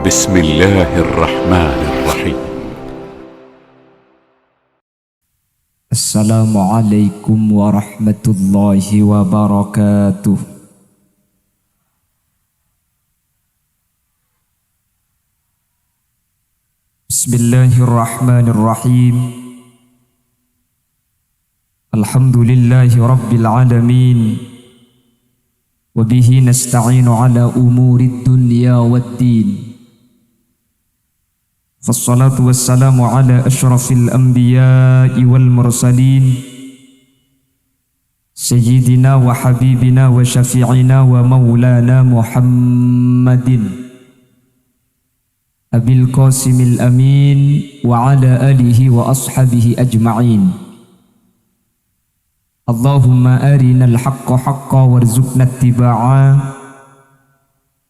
بسم الله الرحمن الرحيم. السلام عليكم ورحمة الله وبركاته. بسم الله الرحمن الرحيم. الحمد لله رب العالمين، وبه نستعين على أمور الدنيا والدين، فالصلاة والسلام على أشرف الأنبياء والمرسلين سيدنا وحبيبنا وشفيعنا ومولانا محمد أبي القاسم الأمين وعلى آله وأصحابه أجمعين. اللهم أرنا الحق حقا وارزقنا اتباعه،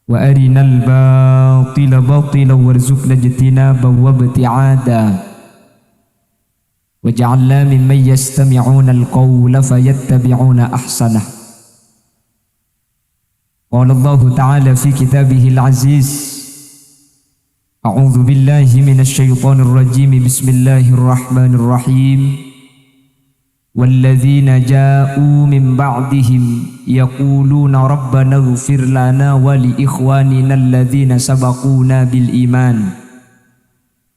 وأرنا الباطل باطلا وارزقنا اجتنابه وابتعادا، واجعلنا ممن يستمعون القول فيتبعون أحسنه. قال الله تعالى في كتابه العزيز: أعوذ بالله من الشيطان الرجيم، بسم الله الرحمن الرحيم. والذين جاءوا من بعدهم يقولون ربنا اغفر لنا ولإخواننا الذين سبقونا بالإيمان.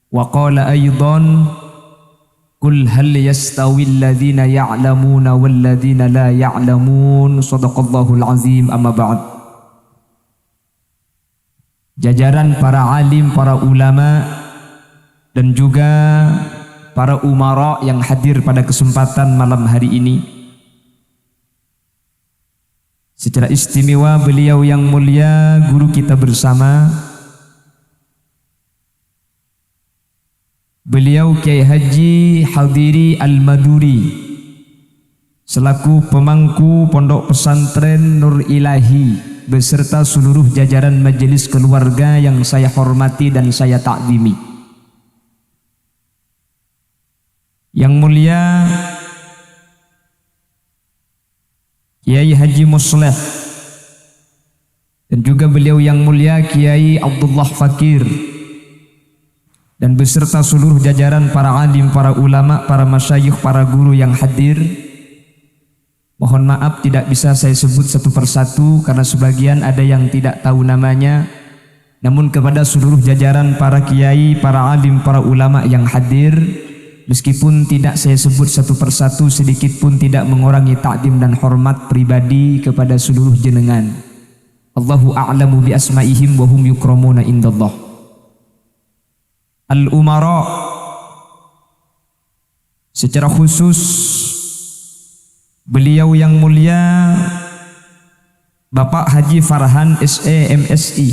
وقال أيضا: قل هل يستوي الذين يعلمون والذين لا يعلمون. صدق الله العظيم. أما بعد. Jajaran para alim, para ulama, dan juga para umara yang hadir pada kesempatan malam hari ini. Secara istimewa beliau yang mulia, guru kita bersama, beliau Kiai Haji Hadiri Al-Maduri, selaku pemangku Pondok Pesantren Nur Ilahi, beserta seluruh jajaran majelis keluarga yang saya hormati dan saya takzimi. Yang mulia Kiai Haji Musleh, dan juga beliau yang mulia Kiai Abdullah Fakir, dan beserta seluruh jajaran para alim, para ulama, para masyayikh, para guru yang hadir. Mohon maaf tidak bisa saya sebut satu persatu karena sebagian ada yang tidak tahu namanya. Namun kepada seluruh jajaran para kiai, para alim, para ulama yang hadir, meskipun tidak saya sebut satu persatu, sedikit pun tidak mengurangi takdim dan hormat pribadi kepada seluruh jenengan. Allahu a'lamu bi asma'ihim wa hum yukramuna indallah. Al-umara, secara khusus beliau yang mulia Bapak Haji Farhan SE MSI,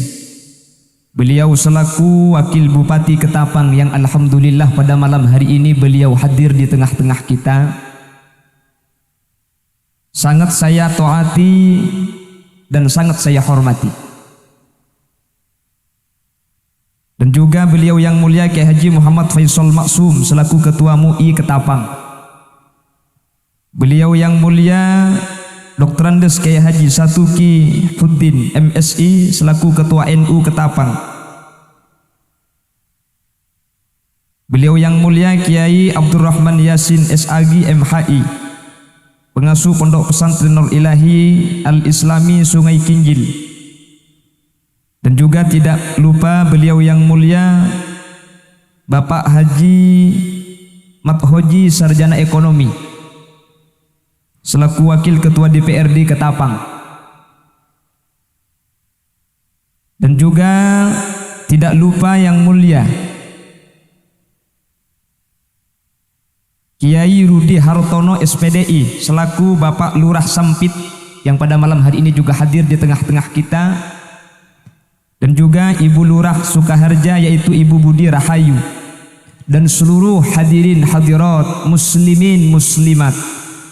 beliau selaku Wakil Bupati Ketapang yang alhamdulillah pada malam hari ini beliau hadir di tengah-tengah kita. Sangat saya taati dan sangat saya hormati. Dan juga beliau yang mulia Kiai Haji Muhammad Faisal Maksum selaku Ketua MUI Ketapang. Beliau yang mulia Dr. Andes Kiai Haji Satuki Fuddin MSI selaku Ketua NU Ketapang. Beliau yang mulia Kiai Abdurrahman Yasin SAG MHI, pengasuh Pondok Pesantren Nur Ilahi Al-Islami Sungai Kinjil. Dan juga tidak lupa beliau yang mulia Bapak Haji Mathoji Sarjana Ekonomi selaku Wakil Ketua DPRD Ketapang. Dan juga tidak lupa yang mulia Kiai Rudi Hartono SPDI selaku Bapak Lurah Sampit yang pada malam hari ini juga hadir di tengah-tengah kita. Dan juga Ibu Lurah Sukaharja yaitu Ibu Budi Rahayu, dan seluruh hadirin hadirat, muslimin muslimat,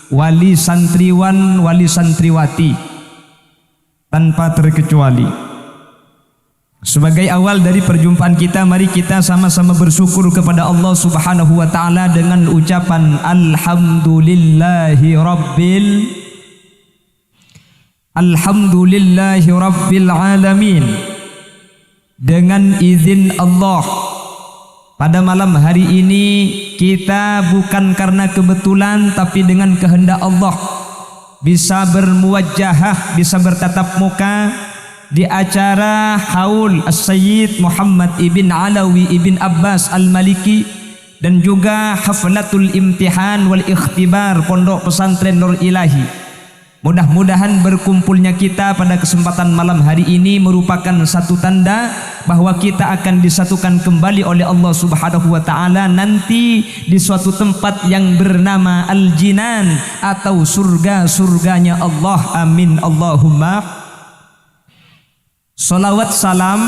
wali santriwan, wali santriwati tanpa terkecuali. Sebagai awal dari perjumpaan kita, mari kita sama-sama bersyukur kepada Allah Subhanahu wa taala dengan ucapan Alhamdulillahi rabbil alamin. dengan izin Allah. Pada malam hari ini kita bukan karena kebetulan tapi dengan kehendak Allah bisa bermuwajjahah, bisa bertatap muka di acara Haul As-Sayyid Muhammad ibn Alawi ibn Abbas Al-Maliki dan juga Haflatul Imtihan wal Ikhtibar Pondok Pesantren Nur Ilahi. Mudah-mudahan berkumpulnya kita pada kesempatan malam hari ini merupakan satu tanda bahwa kita akan disatukan kembali oleh Allah Subhanahu wa taala nanti di suatu tempat yang bernama Al-Jinan atau surga-surganya Allah. Amin Allahumma. Salawat salam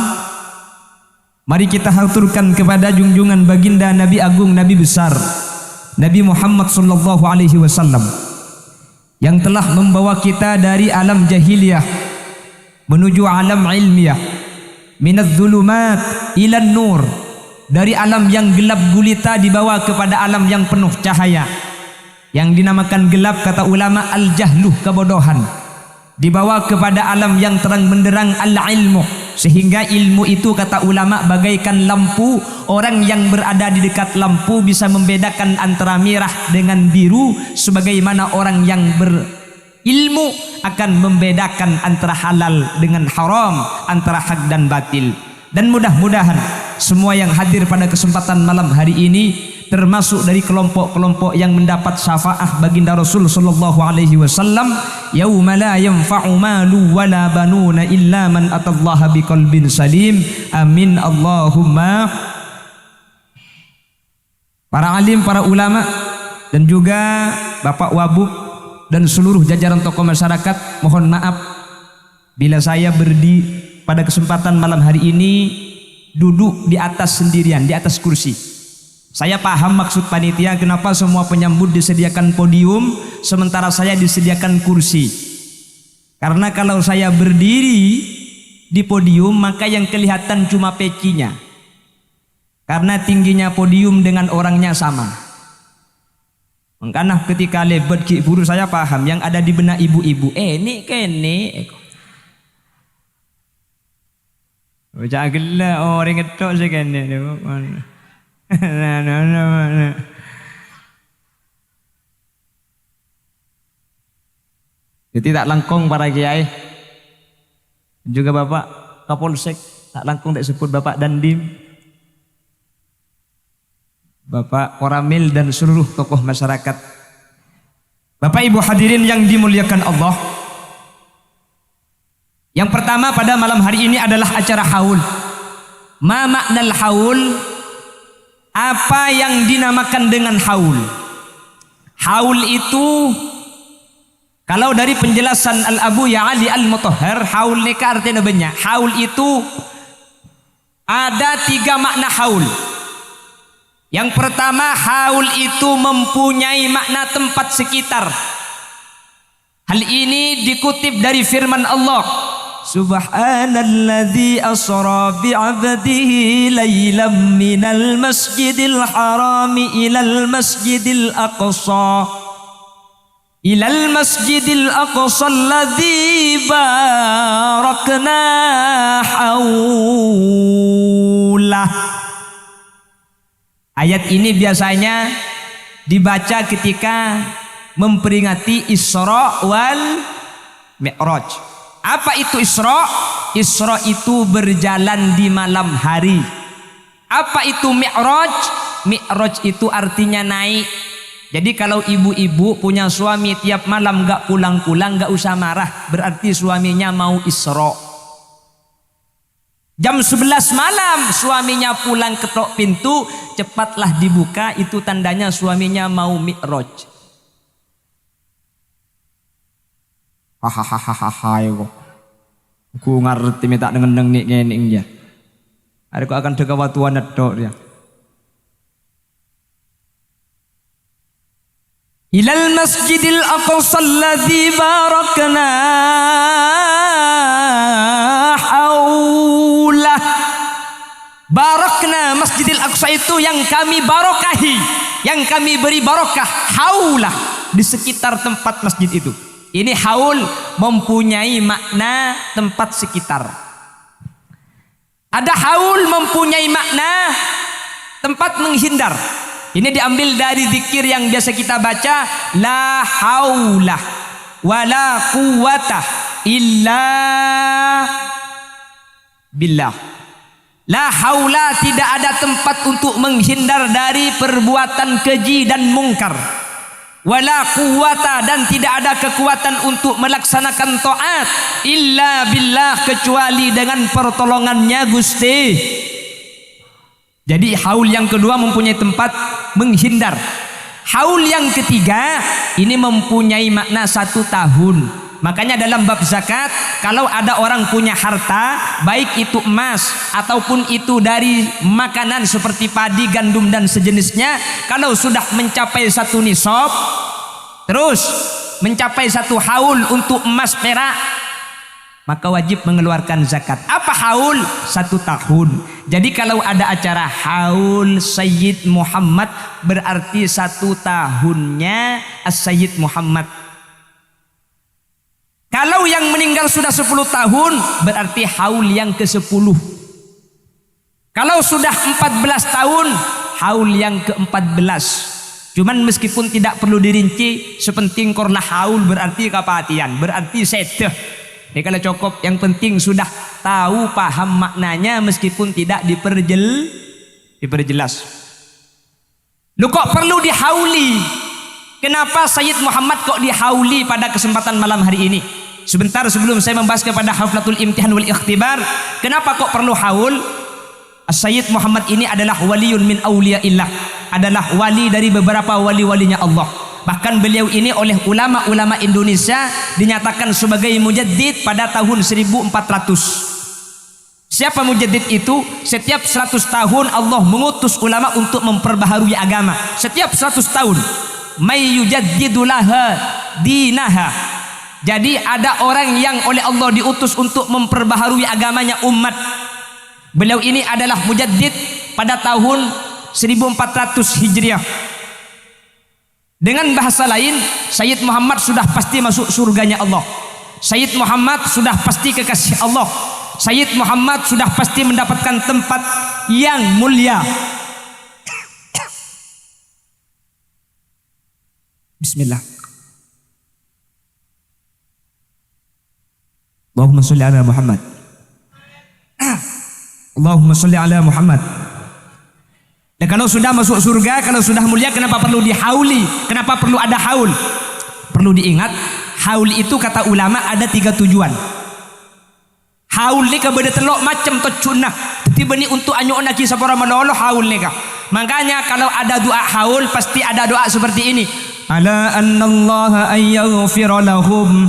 mari kita haturkan kepada junjungan baginda Nabi Agung, Nabi besar, Nabi Muhammad sallallahu alaihi wasallam yang telah membawa kita dari alam jahiliyah menuju alam ilmiah, minadz zulumat ilan nur, dari alam yang gelap gulita dibawa kepada alam yang penuh cahaya. Yang dinamakan gelap kata ulama al-jahluh, kebodohan, dibawa kepada alam yang terang benderang al-ilmu, sehingga ilmu itu kata ulama bagaikan lampu. Orang yang berada di dekat lampu bisa membedakan antara merah dengan biru, sebagaimana orang yang berilmu akan membedakan antara halal dengan haram, antara hak dan batil. Dan mudah-mudahan semua yang hadir pada kesempatan malam hari ini termasuk dari kelompok-kelompok yang mendapat syafaat baginda Rasul sallallahu alaihi wasallam, yauma la yanfa'u malu wala banuna illa man atallaha biqalbin salim. Amin Allahumma. Para alim, para ulama dan juga Bapak Wabub dan seluruh jajaran tokoh masyarakat, mohon maaf bila saya berdiri pada kesempatan malam hari ini duduk di atas sendirian, di atas kursi. Saya paham maksud panitia kenapa semua penyambut disediakan podium sementara saya disediakan kursi. Karena kalau saya berdiri di podium maka yang kelihatan cuma pecinya. Karena tingginya podium dengan orangnya sama. Makanya ketika lebat ki buru saya paham yang ada di benak ibu-ibu. Ini kene. Baca gila orang ketok sih kene. Nah. Jadi tak langkung para kiai. Juga Bapak Kapolsek tak langkung tak sebut Bapak Dandim, Bapak Koramil dan seluruh tokoh masyarakat. Bapak Ibu hadirin yang dimuliakan Allah. Yang pertama pada malam hari ini adalah acara haul. Ma maknal haul? Apa yang dinamakan dengan haul? Haul itu kalau dari penjelasan Al-Abu Ya'ali Al-Mutahhar, haul ini artinya banyak. Haul itu ada 3 makna haul. Yang pertama, haul itu mempunyai makna tempat sekitar. Hal ini dikutip dari firman Allah, Subhanalladzi asra bi'abdihi laylam minal masjidil harami ilal masjidil aqsa alladzi barakna haulah. Ayat ini biasanya dibaca ketika memperingati Isra wal Mi'raj. Apa itu Isra? Isra itu berjalan di malam hari. Apa itu Mi'raj? Mi'raj itu artinya naik. Jadi kalau ibu-ibu punya suami tiap malam gak pulang-pulang, gak usah marah. Berarti suaminya mau Isra. Jam 11 malam suaminya pulang ketok pintu, cepatlah dibuka, itu tandanya suaminya mau Mi'raj. Hahaha yo. Ku ngerti minta dengan nik ngene ya. Ada kok akan deka watuan nedok ya. Ilal masjidil aqsa alladzi barakna haulah. Barakna, Masjidil Aqsa itu yang kami barokahi, yang kami beri barokah. Haulah, di sekitar tempat masjid itu. Ini haul mempunyai makna tempat sekitar. Ada haul mempunyai makna tempat menghindar. Ini diambil dari zikir yang biasa kita baca, la haula wala quwata illa billah. La haula, tidak ada tempat untuk menghindar dari perbuatan keji dan mungkar. Wala quwata, dan tidak ada kekuatan untuk melaksanakan taat illa billah, kecuali dengan pertolongannya Gusti. Jadi haul yang kedua mempunyai tempat menghindar. Haul yang ketiga ini mempunyai makna 1 tahun. Makanya dalam bab zakat, kalau ada orang punya harta, baik itu emas ataupun itu dari makanan seperti padi, gandum dan sejenisnya, kalau sudah mencapai 1 nisab, terus mencapai 1 haul untuk emas perak, maka wajib mengeluarkan zakat. Apa haul? 1 tahun. Jadi kalau ada acara haul Sayyid Muhammad, berarti 1 tahunnya As-Sayyid Muhammad. Kalau yang meninggal sudah 10 tahun, berarti haul yang ke-10. Kalau sudah 14 tahun, haul yang ke-14. Cuman meskipun tidak perlu dirinci, sepenting korlah haul berarti kepatian, berarti sedeh. Ini kalau cukup, yang penting sudah tahu paham maknanya meskipun tidak diperjelas. Lu kok perlu dihauli? Kenapa Sayyid Muhammad kok dihauli pada kesempatan malam hari ini? Sebentar sebelum saya membahas kepada haflatul imtihan wal ikhtibar, kenapa kok perlu haul? Sayyid Muhammad ini adalah waliun min auliyaillah, adalah wali dari beberapa wali-walinya Allah. Bahkan beliau ini oleh ulama-ulama Indonesia dinyatakan sebagai mujaddid pada tahun 1400. Siapa mujaddid itu? Setiap 100 tahun Allah mengutus ulama untuk memperbaharui agama. Setiap 100 tahun. May yujaddidu laha dinaha. Jadi ada orang yang oleh Allah diutus untuk memperbaharui agamanya umat. Beliau ini adalah mujaddid pada tahun 1400 Hijriah. Dengan bahasa lain, Sayyid Muhammad sudah pasti masuk surganya Allah. Sayyid Muhammad sudah pasti kekasih Allah. Sayyid Muhammad sudah pasti mendapatkan tempat yang mulia. Bismillah. Allahumma sholli ala Muhammad. Allahumma sholli ala Muhammad. Dan kalau sudah masuk surga, kalau sudah mulia, kenapa perlu dihauli? Kenapa perlu ada haul? Perlu diingat, haul itu kata ulama ada 3 tujuan. Haul ni ka beda telok macam tocunah. Tiba ni untuk anyok nak kisah para malolo haul ni ka. Makanya kalau ada doa haul pasti ada doa seperti ini. Ala annallaha ayyaghfira lahum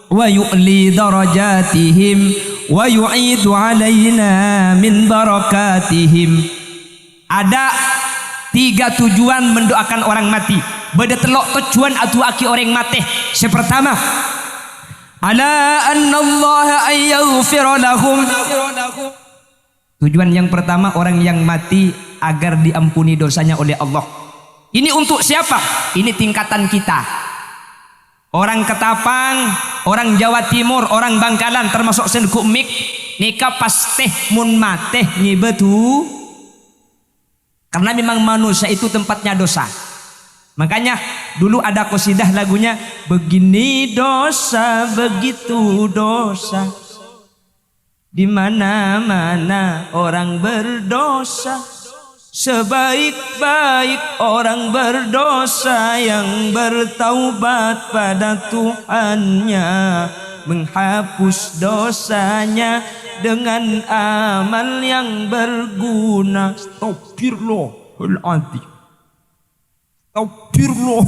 wa yu'li darajatihim wa yu'idu alaina min barakatihim. Ada 3 tujuan mendoakan orang mati. Beda telok tujuan atu aki orang mati. Yang pertama, ala annallaha ayyaghfira lahum. Tujuan yang pertama, orang yang mati agar diampuni dosanya oleh Allah. Ini untuk siapa? Ini tingkatan kita. Orang Ketapang, orang Jawa Timur, orang Bangkalan termasuk Senduk Mik, nika pasteh mun mateh nyibetu. Karena memang manusia itu tempatnya dosa. Makanya dulu ada qasidah lagunya, begini dosa, begitu dosa, di mana-mana orang berdosa. Sebaik-baik orang berdosa yang bertaubat pada Tuhannya, menghapus dosanya dengan amal yang berguna. Astagfirullahaladzim. Astagfirullah.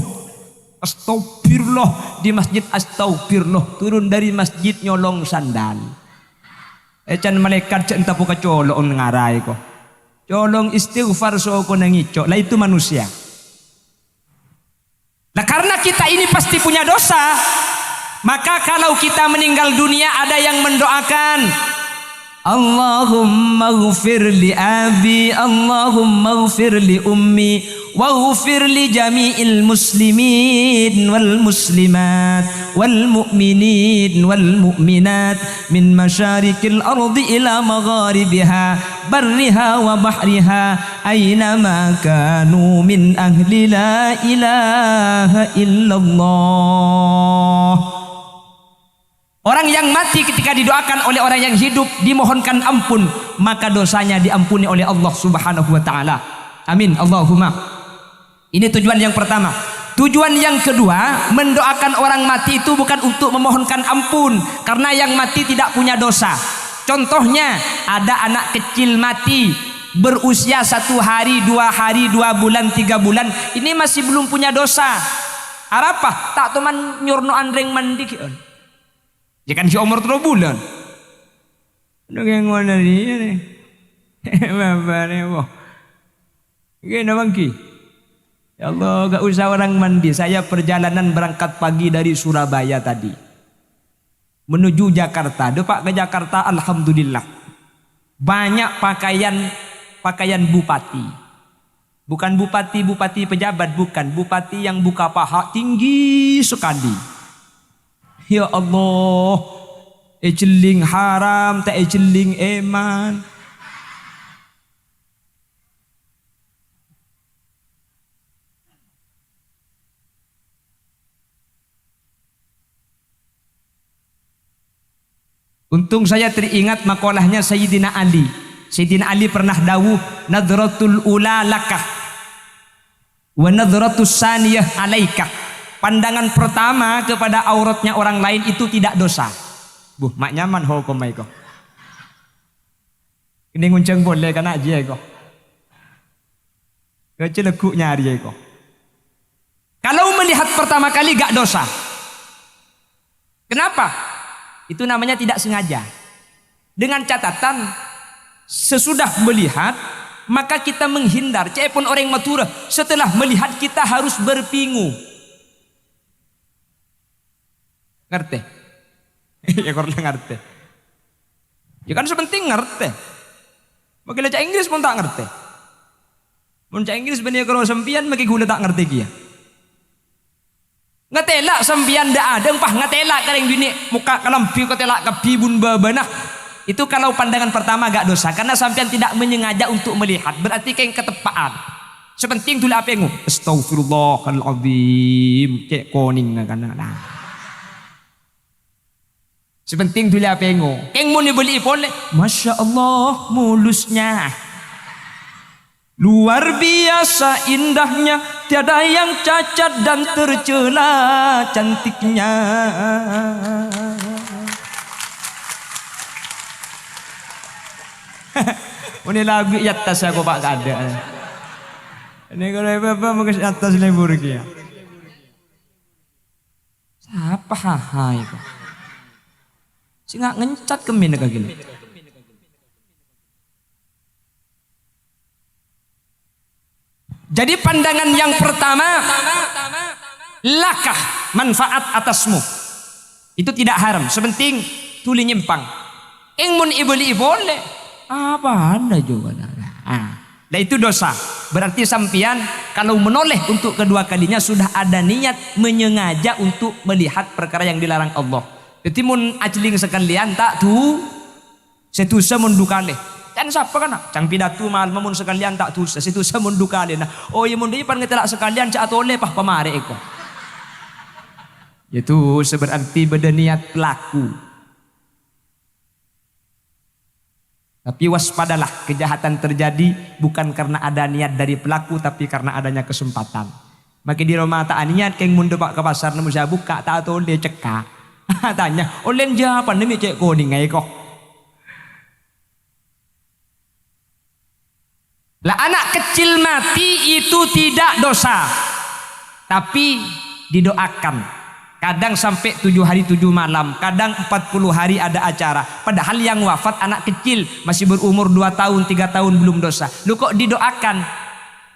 Astagfirullah. Di masjid astagfirullah, turun dari masjid nyolong sandal. Ecan malaikat cek entah puka colong ngarai ko. Colong istighfar so ko nangicok. Lah itu manusia. Nah karena kita ini pasti punya dosa, maka kalau kita meninggal dunia ada yang mendoakan, Allahumma ghfir li abi, Allahumma ghfir li ummi, wa ghfir li jami'il muslimin wal muslimat, wal mu'minin wal mu'minat min masyarikil ardi ila magharibiha barriha wa bahriha aynama kanu min ahli la ilaha illallah. Orang yang mati ketika didoakan oleh orang yang hidup dimohonkan ampun, maka dosanya diampuni oleh Allah Subhanahu wa taala. Amin Allahumma. Ini tujuan yang pertama. Tujuan yang kedua, mendoakan orang mati itu bukan untuk memohonkan ampun, karena yang mati tidak punya dosa. Contohnya ada anak kecil mati berusia 1 hari, 2 hari, 2 bulan, 3 bulan, ini masih belum punya dosa. Arapa tak teman nyurno andreng mandi kion. Ya kan si umur 3 bulan. Udah kayak ngono dia nih. Babane wah. Gini bangki. Ya Allah, gak usah orang mandi. Saya perjalanan berangkat pagi dari Surabaya tadi menuju Jakarta. Depak ke Jakarta, alhamdulillah banyak pakaian bupati. Bukan bupati pejabat, bukan bupati yang buka paha tinggi sekali. Ya Allah, ejeling haram tak ejeling eman. Untung saya teringat makalahnya Sayyidina Ali. Sayyidina Ali pernah dawuh, nadratul ula lakah wa nadratus saniyah alaikah. Pandangan pertama kepada auratnya orang lain itu tidak dosa. Buh, mak nyaman hukum kok. Ini ngunceng boleh kan aja kok. Kecilekuk nyari kok. Kalau melihat pertama kali gak dosa. Kenapa? Itu namanya tidak sengaja. Dengan catatan sesudah melihat maka kita menghindar. Cepun orang maturah setelah melihat kita harus berpingu. Ngerti? Ya korang ngerti. Ya kan sepenting ngerti. Maka cak Inggris pun tak ngerti. Mun cak Inggris benih kalau sempian maka gula tak ngerti kia. Ngetelak sempian dak ada pah ngetelak kareng bini muka kalampi ngetelak ke bibun babanah. Itu kalau pandangan pertama gak dosa karena sampean tidak menyengaja untuk melihat, berarti kayak ketepaan. Sepenting tulah apa yang astagfirullahaladzim cek koning kana nah. Sepenting tulah apa yang mau beli boleh. Masya Allah mulusnya. Luar biasa indahnya, tiada yang cacat dan tercela cantiknya. Ini lagu atas aku pak kada. Ini kalau bapak mau ke atas lebur kia. Siapa hai kok? Si nggak ngencat kemin kayak gini. Jadi pandangan yang pertama, lakah manfaat atasmu. Itu tidak haram. Sepenting tuli nyimpang. Ingmun ibuli boleh. Apa anda juga? Nah itu dosa. Berarti sampian kalau menoleh untuk kedua kalinya sudah ada niat menyengaja untuk melihat perkara yang dilarang Allah. Jadi mun ajling sekalian tak tu setusa mundukale. Dan siapa kan? Cang pidato mahal mun sekalian tak tu setusa mundukale. Nah, oh ya mun dia pan ngetelak sekalian cak atole pah pamare eko. Itu seberarti beda niat pelaku. Tapi waspadalah, kejahatan terjadi bukan karena ada niat dari pelaku tapi karena adanya kesempatan. Maka di rumah tak niat keng mundur pak ke pasar nemu saya buka tak atole cekak. Tanya, olen jawapan demi cek koning ngai kok. Lah anak kecil mati itu tidak dosa, tapi didoakan. Kadang sampai 7 hari 7 malam, kadang 40 hari ada acara. Padahal yang wafat anak kecil masih berumur 2 tahun 3 tahun belum dosa. Lu kok didoakan?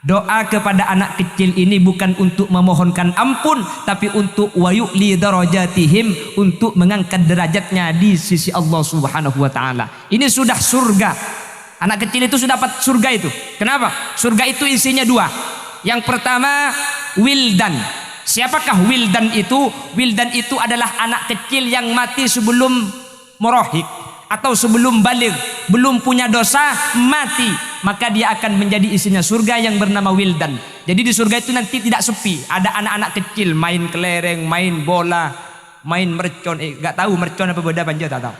Doa kepada anak kecil ini bukan untuk memohonkan ampun, tapi untuk wayu'li darajatihim, untuk mengangkat derajatnya di sisi Allah Subhanahu wa taala. Ini sudah surga. Anak kecil itu sudah dapat surga itu. Kenapa? Surga itu isinya 2. Yang pertama wildan, Siapakah wildan itu? Wildan itu adalah anak kecil yang mati sebelum murahik atau sebelum baligh, belum punya dosa, mati, maka dia akan menjadi isinya surga yang bernama wildan. Jadi di surga itu nanti tidak sepi, ada anak-anak kecil main kelereng, main bola, main mercon. Gak tahu mercon apa beda panja tak tahu.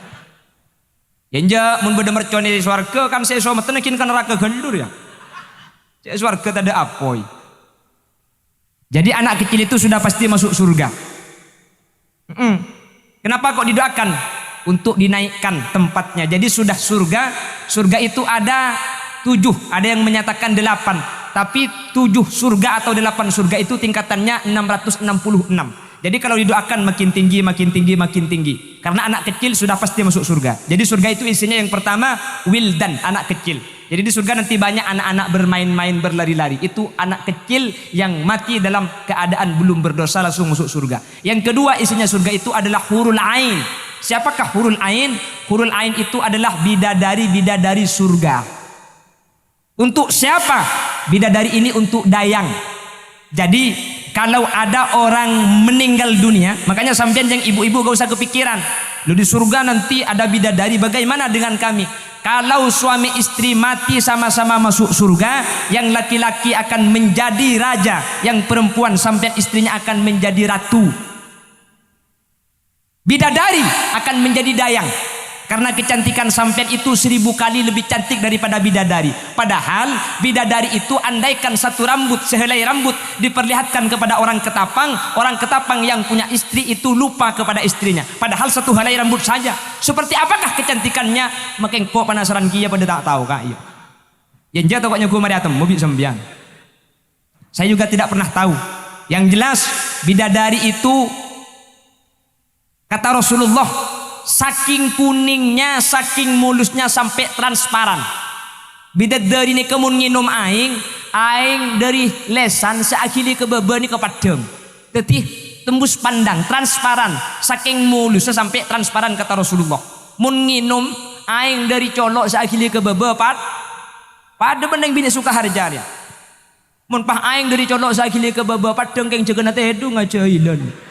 Yenja mun beda mercon di surga kan saya somat tenekin kan neraka gelur ya. Saya surga tak ada apoi. Jadi anak kecil itu sudah pasti masuk surga. Kenapa kok didoakan? Untuk dinaikkan tempatnya. Jadi sudah surga. Surga itu ada 7, ada yang menyatakan 8. Tapi 7 surga atau 8 surga itu tingkatannya 666. Jadi kalau didoakan makin tinggi, makin tinggi, makin tinggi. Karena anak kecil sudah pasti masuk surga. Jadi surga itu isinya yang pertama wildan, anak kecil. Jadi di surga nanti banyak anak-anak bermain-main, berlari-lari. Itu anak kecil yang mati dalam keadaan belum berdosa langsung masuk surga. Yang kedua isinya surga itu adalah hurul ain. Siapakah hurul ain? Hurul ain itu adalah bidadari-bidadari surga. Untuk siapa? Bidadari ini untuk dayang. Jadi kalau ada orang meninggal dunia, makanya sampean yang ibu-ibu gak usah kepikiran. Lu di surga nanti ada bidadari, bagaimana dengan kami? Kalau suami istri mati sama-sama masuk surga, yang laki-laki akan menjadi raja, yang perempuan sampean istrinya akan menjadi ratu. Bidadari akan menjadi dayang. Karena kecantikan sampean itu 1000 kali lebih cantik daripada bidadari. Padahal bidadari itu andaikan satu rambut, sehelai rambut diperlihatkan kepada orang ketapang yang punya istri itu lupa kepada istrinya. Padahal satu helai rambut saja. Seperti apakah kecantikannya? Makin kok penasaran kia pada tak tahu kak iya. Yang jatuh koknya gue mariatem mobil sembian. Saya juga tidak pernah tahu. Yang jelas bidadari itu kata Rasulullah, saking kuningnya, saking mulusnya sampai transparan. Bidadari ini kemun nginum aing dari lesan seakhiri ke bebe ni ke padem. Tetih tembus pandang, transparan, saking mulusnya sampai transparan kata Rasulullah. Mun nginum aing dari colok seakhiri ke bebe pada bendeng bini suka harjanya. Mun pah aing dari colok seakhiri ke bebe padeng keng jegenat edu ngajailan.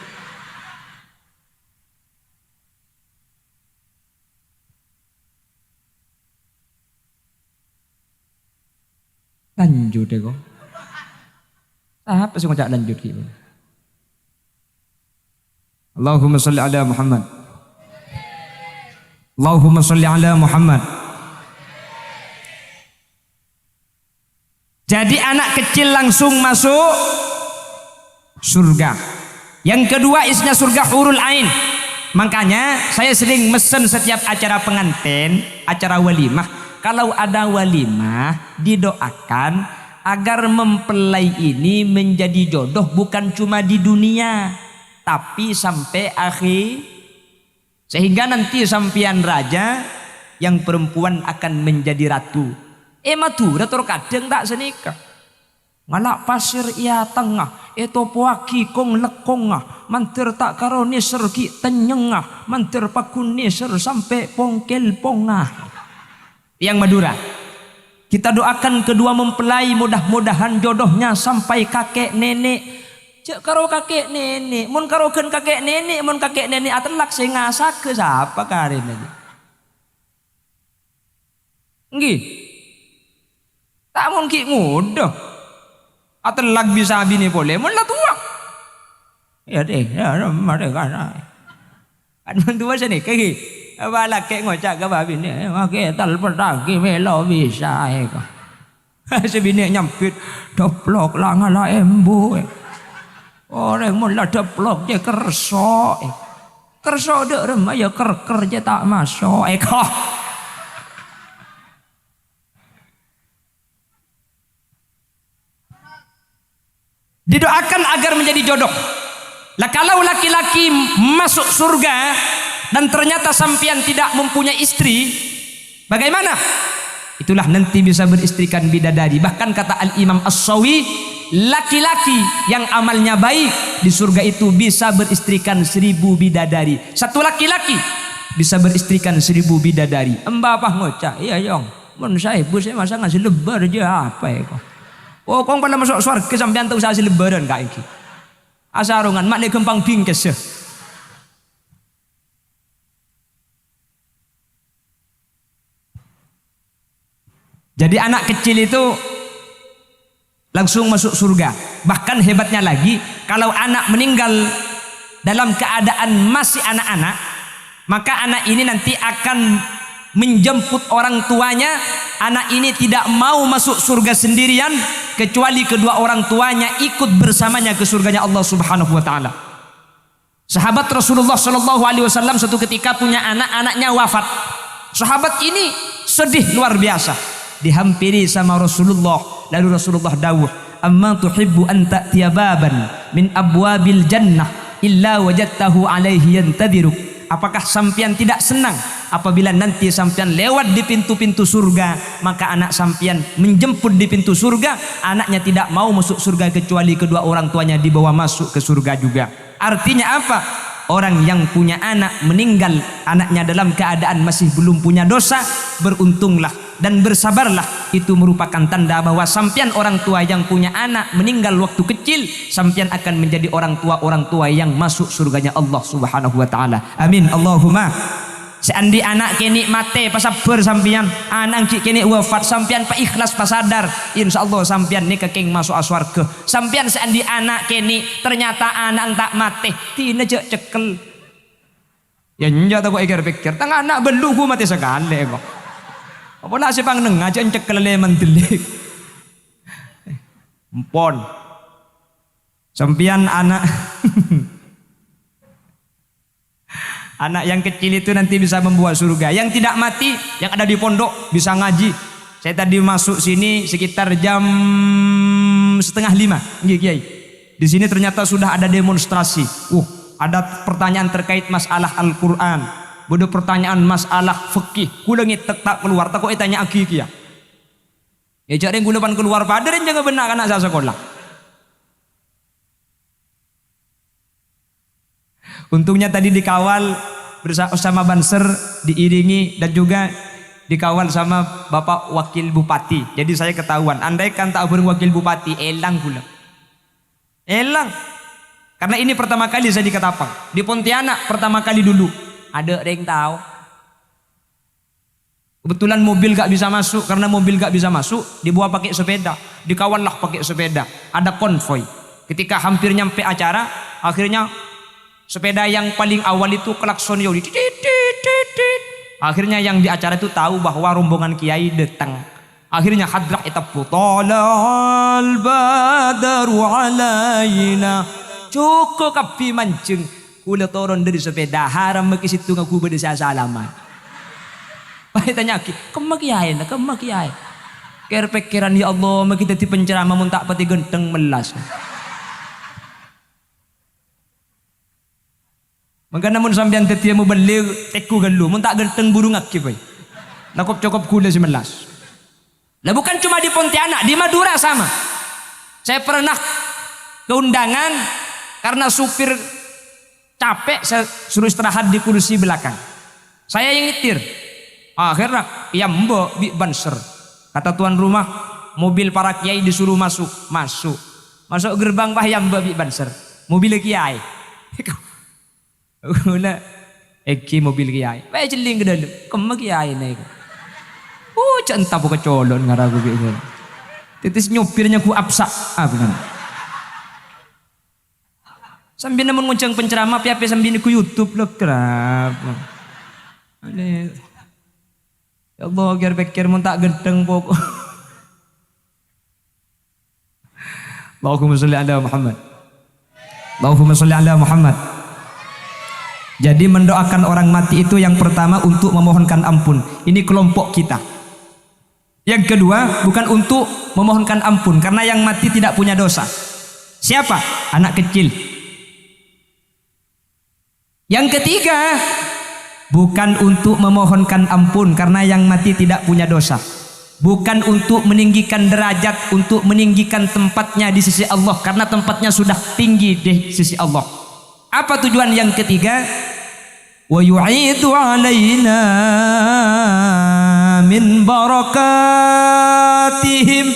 Lanjut deh kok. Apa sih ngajak lanjut gitu? Allahumma salli ala Muhammad. Allahumma salli ala Muhammad. Jadi anak kecil langsung masuk surga. Yang kedua isinya surga hurul ain. Makanya saya sering mesen setiap acara pengantin, acara walimah. Kalau ada walimah didoakan agar mempelai ini menjadi jodoh bukan cuma di dunia tapi sampai akhir, sehingga nanti sampian raja yang perempuan akan menjadi ratu. Madura kadang tak senikah ngalak pasir ia tengah poaki kong lekongah mantir tak karoni sergi tenyengah mantir pakuni ser sampai pongkel pongah. Yang Madura kita doakan kedua mempelai mudah-mudahan jodohnya sampai kakek nenek. Cek karo kakek nenek, mun karokeun kakek nenek, mun kakek nenek atelak sing ngasake siapa karin aja. Nggih. Tak mun ki mudah. Atelak bisa bini boleh, mun lah tua. Ya deh, ya mereka. Kan mentua sini kayak bala kek ngocak ke babi ni makai tal pedagi melo bisa eka sebini nyampit deplok lah ngala embu orang mula deplok je kerso kerso dek remaya ker je tak masuk eka didoakan agar menjadi jodoh. Lah kalau laki-laki masuk surga dan ternyata sampian tidak mempunyai istri, bagaimana? Itulah nanti bisa beristrikan bidadari. Bahkan kata Al-Imam As-Sawi, laki-laki yang amalnya baik di surga itu bisa beristrikan 1000 bidadari. Satu laki-laki bisa beristrikan 1000 bidadari. Mbak apa ngocak? Iya yong, mun saya ibu saya masa ngasih lebar aja apa ya kok? Oh kong pada masuk surga sampean tuh usaha lebaran kak iki. Asarungan mak le kempang bingkes. Jadi anak kecil itu langsung masuk surga. Bahkan hebatnya lagi, kalau anak meninggal dalam keadaan masih anak-anak, maka anak ini nanti akan menjemput orang tuanya. Anak ini tidak mau masuk surga sendirian, kecuali kedua orang tuanya ikut bersamanya ke surganya Allah Subhanahu wa taala. Sahabat Rasulullah Shallallahu alaihi wasallam suatu ketika punya anak, anaknya wafat. Sahabat ini sedih luar biasa. Dihampiri sama Rasulullah, lalu Rasulullah dawuh, amma tuhibbu an ta'tiya baban min abwabil jannah illa wajadtahu alaihi yantadhiruk. Apakah sampian tidak senang apabila nanti sampian lewat di pintu-pintu surga, maka anak sampian menjemput di pintu surga, anaknya tidak mau masuk surga kecuali kedua orang tuanya dibawa masuk ke surga juga. Artinya apa? Orang yang punya anak meninggal, anaknya dalam keadaan masih belum punya dosa, beruntunglah dan bersabarlah. Itu merupakan tanda bahwa sampian orang tua yang punya anak meninggal waktu kecil, sampian akan menjadi orang tua yang masuk surganya Allah Subhanahu wa taala. Amin Allahumma. Seandi anak kini mate pasaber sampian, anak kini wafat sampian pa ikhlas pasadar, insyaallah sampian ni kekeng masuk aswarga. Sampian seandi anak kini ternyata anak tak mate, tina cekel. Ya nja tak kok pikir, tang anak belu ku mati sekali kok. Apa nak sepang neng aja cekel le mendelik. Empon. Sampian anak anak yang kecil itu nanti bisa membuat surga. Yang tidak mati, yang ada di pondok bisa ngaji. Saya tadi masuk sini sekitar jam 4:30. Nggih, Kiai. Di sini ternyata sudah ada demonstrasi. Ada pertanyaan terkait masalah Al-Qur'an. Bodoh pertanyaan masalah fikih. Kula ngitek tak keluar, tak kok tanya aki kia. Ya cari gula pan keluar padarin jangan benar anak saya sekolah. Untungnya tadi dikawal bersama Banser, diiringi dan juga dikawal sama Bapak Wakil Bupati. Jadi saya ketahuan, andaikan tak bareng Wakil Bupati, elang pula. Elang. Karena ini pertama kali saya di Ketapang. Di Pontianak pertama kali dulu. Ada yang tahu. Kebetulan mobil gak bisa masuk. Karena mobil gak bisa masuk, dibawa pakai sepeda. Dikawal lah pakai sepeda. Ada konvoy. Ketika hampir nyampe acara, akhirnya sepeda yang paling awal itu klakson yodi. Akhirnya yang di acara itu tahu bahwa rombongan kiai datang. Akhirnya hadrak etapu. Talal badaru alaina. Cukup kapi mancing. Kula turun dari sepeda. Haram ke situ ngaku berdesa salaman. Pak tanya ki, kemakiai lah, kemakiai. Kerpekiran ya Allah, kita di penceramah mun tak pati genteng melas. Maka namun sampean tetia mau beli teku gelu, mun tak genteng burung akki boy. Nakop cokop kula 19. Lah bukan cuma di Pontianak, di Madura sama. Saya pernah keundangan karena supir capek, saya suruh istirahat di kursi belakang. Saya yang nyetir. Akhirnya ya mbok bi Banser. Kata tuan rumah, mobil para kiai disuruh masuk. Masuk gerbang pah ya mbok bi Banser. Mobil kiai. Ulah eki mobil kiai. Bae celing ke dalam. Kemma kiai naik. Centap ke colon ngaragu gitu. Titis nyopirnya ku apsa. Bukan. Sambil namun nguncang penceramah piape sambil ku YouTube lo kerap. Ya Allah biar pikir mun tak genteng pokok. Allahumma sholli ala Muhammad. Allahumma sholli ala Muhammad. Jadi mendoakan orang mati itu yang pertama untuk memohonkan ampun. Ini kelompok kita. Yang kedua bukan untuk memohonkan ampun karena yang mati tidak punya dosa. Siapa? Anak kecil. Yang ketiga bukan untuk memohonkan ampun karena yang mati tidak punya dosa. Bukan untuk meninggikan derajat, untuk meninggikan tempatnya di sisi Allah karena tempatnya sudah tinggi di sisi Allah. Apa tujuan yang ketiga? Wa yu'idu alaina min barakatihim.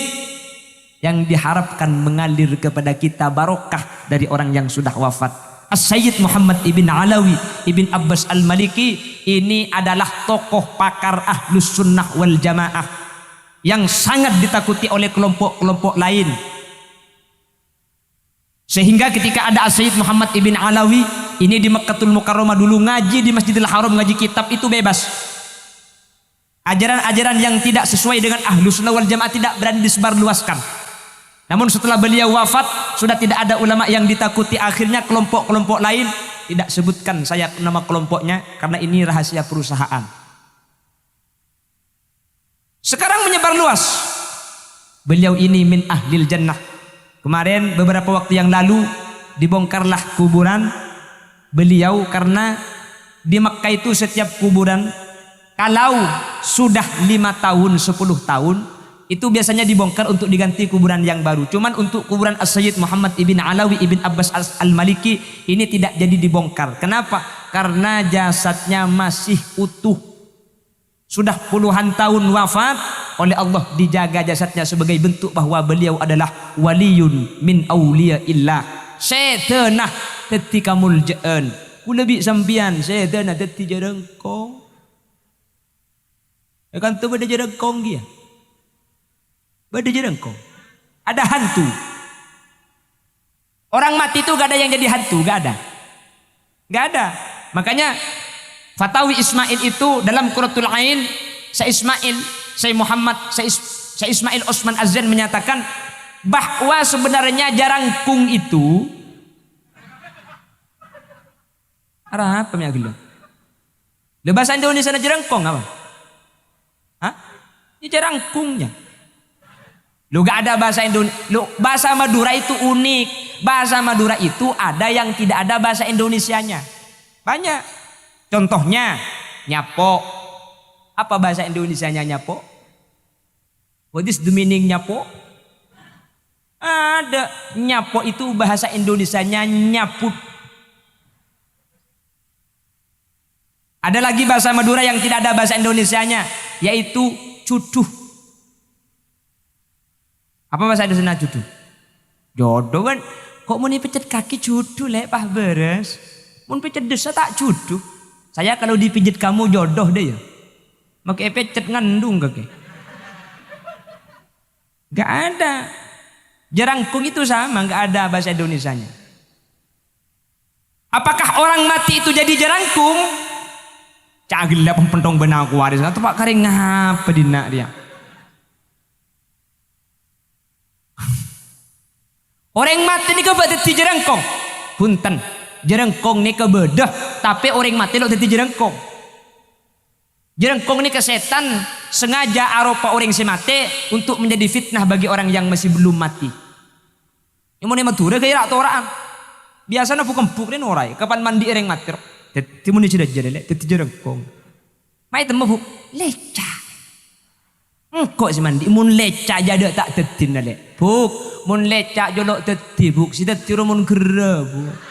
yang diharapkan mengalir kepada kita barokah dari orang yang sudah wafat. As-Sayyid Muhammad ibn Alawi ibn Abbas al-Maliki ini adalah tokoh pakar Ahlus Sunnah wal Jamaah yang sangat ditakuti oleh kelompok-kelompok lain. Sehingga ketika ada As-Sayyid Muhammad ibn Alawi ini di Makkahul Mukarramah dulu ngaji di Masjidil Haram, ngaji kitab itu bebas. Ajaran-ajaran yang tidak sesuai dengan Ahlus Sunnah wal Jamaah tidak berani disebarluaskan. Namun setelah beliau wafat sudah tidak ada ulama yang ditakuti. Akhirnya kelompok-kelompok lain, tidak sebutkan saya nama kelompoknya karena ini rahasia perusahaan, sekarang menyebar luas. Beliau ini min ahlil jannah. Kemarin beberapa waktu yang lalu dibongkarlah kuburan beliau, karena di Makkah itu setiap kuburan kalau sudah 5 tahun 10 tahun itu biasanya dibongkar untuk diganti kuburan yang baru. Cuman untuk kuburan As-Sayyid Muhammad ibn Alawi ibn Abbas al-Maliki ini tidak jadi dibongkar. Kenapa? Karena jasadnya masih utuh. Sudah puluhan tahun wafat, oleh Allah dijaga jasadnya sebagai bentuk bahwa beliau adalah waliyun min awliyaillah. Setanah ketika muljaan ku lebih sampian setanah dadi jerengkong. Kan tu beda jerengkong dia. Beda jerengkong. Ada hantu. Orang mati itu gak ada yang jadi hantu, gak ada. Gak ada. Makanya Fatawi Ismail itu dalam Qurratul Ain, Syekh Ismail Osman Azan menyatakan bahwa sebenarnya jarangkung itu arah apa ya gila? Le bahasa Indonesia na jarangkong apa? Hah? Ini jarangkungnya. Lu gak ada bahasa Indonesia. Lu bahasa Madura itu unik. Bahasa Madura itu ada yang tidak ada bahasa Indonesianya. Banyak. Contohnya nyapo. Apa bahasa Indonesianya nyapo? What is the meaning nyapo? Ada. Nyapo itu bahasa Indonesianya nyaput. Ada lagi bahasa Madura yang tidak ada bahasa Indonesianya, yaitu cuduh. Apa bahasa Indonesia cuduh? Jodoh kan. Kok mau dipijat kaki cuduh lek pah beres. Mau pijat desa tak cuduh. Saya kalau dipijit kamu jodoh deh ya. Makai pecet ngandung kaki. Gak ada. Jarangkung itu sama, gak ada bahasa Indonesianya. Apakah orang mati itu jadi jarangkung? Cagilnya pempentong benang kuaris. Atau pak kering ngapa dinak dia. Orang mati ini kebetulan jadi jarangkung. Punten. Jerengkong ini kebedah, tapi orang mati lo jadi jerengkong. Jerengkong ini kesetan sengaja aropa orang si mati untuk menjadi fitnah bagi orang yang masih belum mati. Yang mau Madura kayak rak toraan. Biasanya pukul ini norai. Kapan mandi orang mati? Timun ini sudah jadi jerengkong. Mai temu buk leca. Kok si mandi mun leca jadi tak tetin nale. Buk mun leca jolok teti buk si teti mun gerah buk.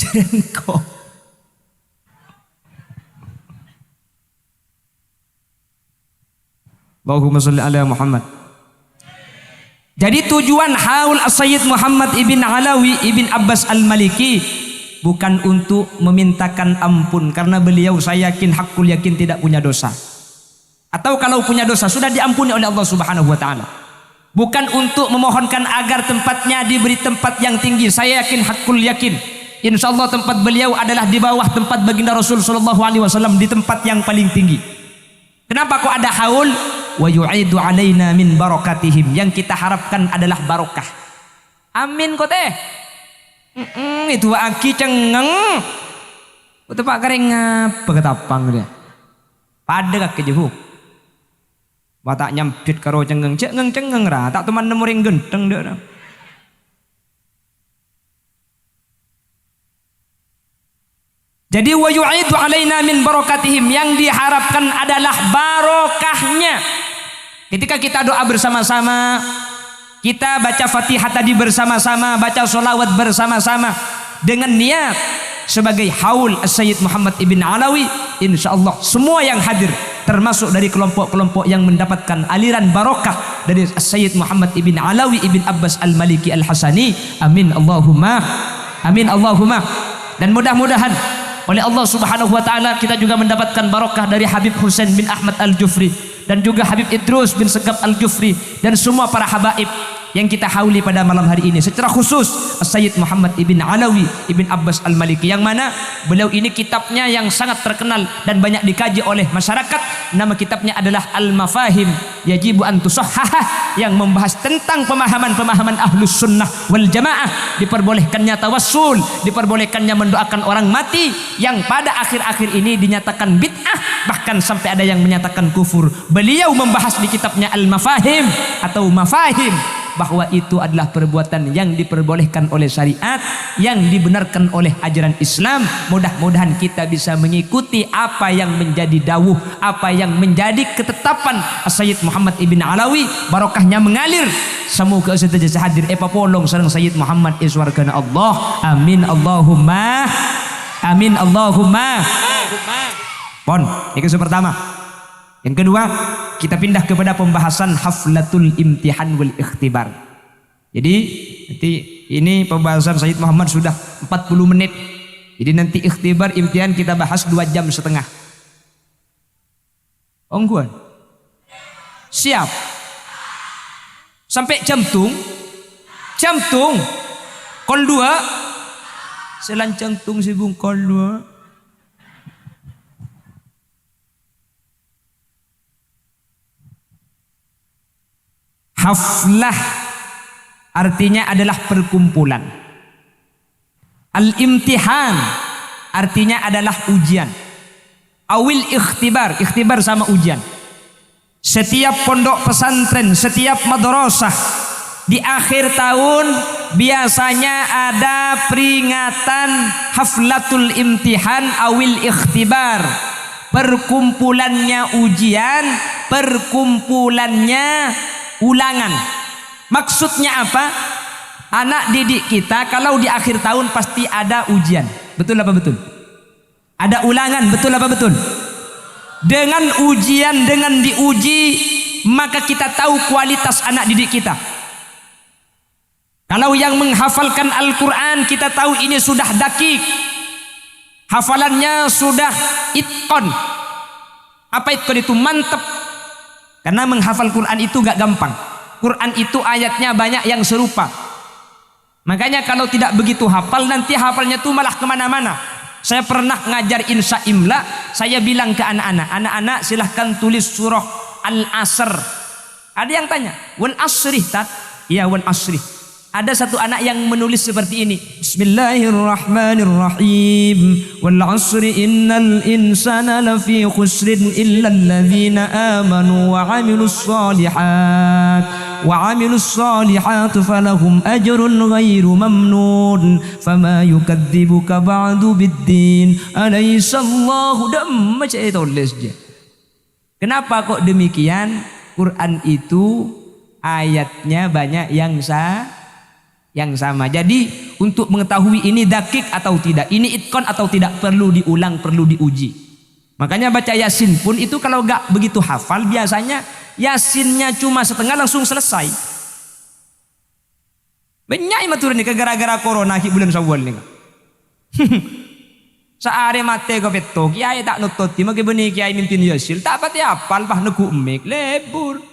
Jerengkong. Allahumma sholli ala Muhammad. Jadi tujuan haul As-Sayyid Muhammad ibn Alawi ibn Abbas al-Maliki bukan untuk memintakan ampun, karena beliau saya yakin hakul yakin tidak punya dosa. Atau kalau punya dosa sudah diampuni oleh Allah Subhanahu wa taala. Bukan untuk memohonkan agar tempatnya diberi tempat yang tinggi. Saya yakin hakul yakin insya Allah tempat beliau adalah di bawah tempat baginda Rasul Sallallahu Alaihi Wasallam, di tempat yang paling tinggi. Kenapa kok ada haul? Wa yu'idu alaina min barakatihim. Yang kita harapkan adalah barokah. Amin kok teh. Itu aki cengeng. Itu pak kering ngapa ketapang dia. Pada kaki jehu. Batak nyampit karo cengeng cengeng ra. Tak teman nemu ring genteng dia. Jadi wa yu'idu alaina min barakatihim, yang diharapkan adalah barokahnya. Ketika kita doa bersama-sama, kita baca Fatihah tadi bersama-sama, baca sholawat bersama-sama dengan niat sebagai haul As-Sayyid Muhammad ibn Alawi, insyaallah semua yang hadir termasuk dari kelompok-kelompok yang mendapatkan aliran barokah dari Sayyid Muhammad ibn Alawi ibn Abbas al-Maliki al-Hasani. Amin Allahumma, amin Allahumma. Dan mudah-mudahan oleh Allah Subhanahu wa taala kita juga mendapatkan barokah dari Habib Husain bin Ahmad al-Jufri dan juga Habib Idrus bin Segaf al-Jufri dan semua para habaib yang kita hauli pada malam hari ini. Secara khusus Sayyid Muhammad ibn Alawi ibn Abbas al-Maliki, yang mana beliau ini kitabnya yang sangat terkenal dan banyak dikaji oleh masyarakat. Nama kitabnya adalah Al-Mafahim Yajibu an Tusahhahah, yang membahas tentang pemahaman-pemahaman Ahlus Sunnah wal Jamaah. Diperbolehkannya tawassul, diperbolehkannya mendoakan orang mati yang pada akhir-akhir ini dinyatakan bid'ah, bahkan sampai ada yang menyatakan kufur. Beliau membahas di kitabnya Al-Mafahim atau Mafahim bahwa itu adalah perbuatan yang diperbolehkan oleh syariat, yang dibenarkan oleh ajaran Islam. Mudah-mudahan kita bisa mengikuti apa yang menjadi dawuh, apa yang menjadi ketetapan Sayyid Muhammad ibn Alawi. Barokahnya mengalir. Semoga setuju hadir polong sareng Sayyid Muhammad iswargana Allah. Amin Allahumma, amin Allahumma. Pon, itu pertama. Yang kedua, kita pindah kepada pembahasan haflatul imtihan wal ikhtibar. Jadi nanti ini pembahasan Sayyid Muhammad sudah 40 menit. Jadi nanti ikhtibar imtihan kita bahas 2,5 jam. Ongguan. Siap. Sampai jantung. Jantung. Kol 2. Selancang tung sibung kol 2. Haflah artinya adalah perkumpulan. Al-imtihan artinya adalah ujian. Awil ikhtibar, ikhtibar sama ujian. Setiap pondok pesantren, setiap madrasah di akhir tahun biasanya ada peringatan haflatul imtihan awil ikhtibar. Perkumpulannya ujian, perkumpulannya ulangan. Maksudnya apa? Anak didik kita kalau di akhir tahun pasti ada ujian. Betul apa betul? Ada ulangan, betul apa betul? Dengan ujian, dengan diuji, maka kita tahu kualitas anak didik kita. Kalau yang menghafalkan Al-Quran, kita tahu ini sudah dakik, hafalannya sudah itqon. Apa itqon itu? Mantep. Karena menghafal Quran itu gak gampang. Quran itu ayatnya banyak yang serupa. Makanya kalau tidak begitu hafal, nanti hafalnya tuh malah kemana-mana. Saya pernah ngajar insya imla, saya bilang ke anak-anak, anak-anak silahkan tulis surah Al-Asr. Ada yang tanya, wal asri tat? Iya, wal asri. Ada satu anak yang menulis seperti ini. Bismillahirrahmanirrahim. Wal asri innal insana lafi khusrin illa alladhina amanu wa amilus salihat. Wa amilus salihat falahum ajrun ghairu mamnun. Fama yukadzibuka ba'du biddin. Alaysallahu damma saya tulis dia. Kenapa kok demikian? Quran itu ayatnya banyak yang sama. Jadi untuk mengetahui ini dakik atau tidak, ini itqon atau tidak, perlu diulang, perlu diuji. Makanya baca Yasin pun itu kalau gak begitu hafal, biasanya Yasinnya cuma setengah langsung selesai. Banyak matur nih gara-gara corona ki bulan Syawal nih. Saare mate ko peto kiai tak nututi mage beni kiai mimpin Yasin tak pati hafal bah neku emik lebur.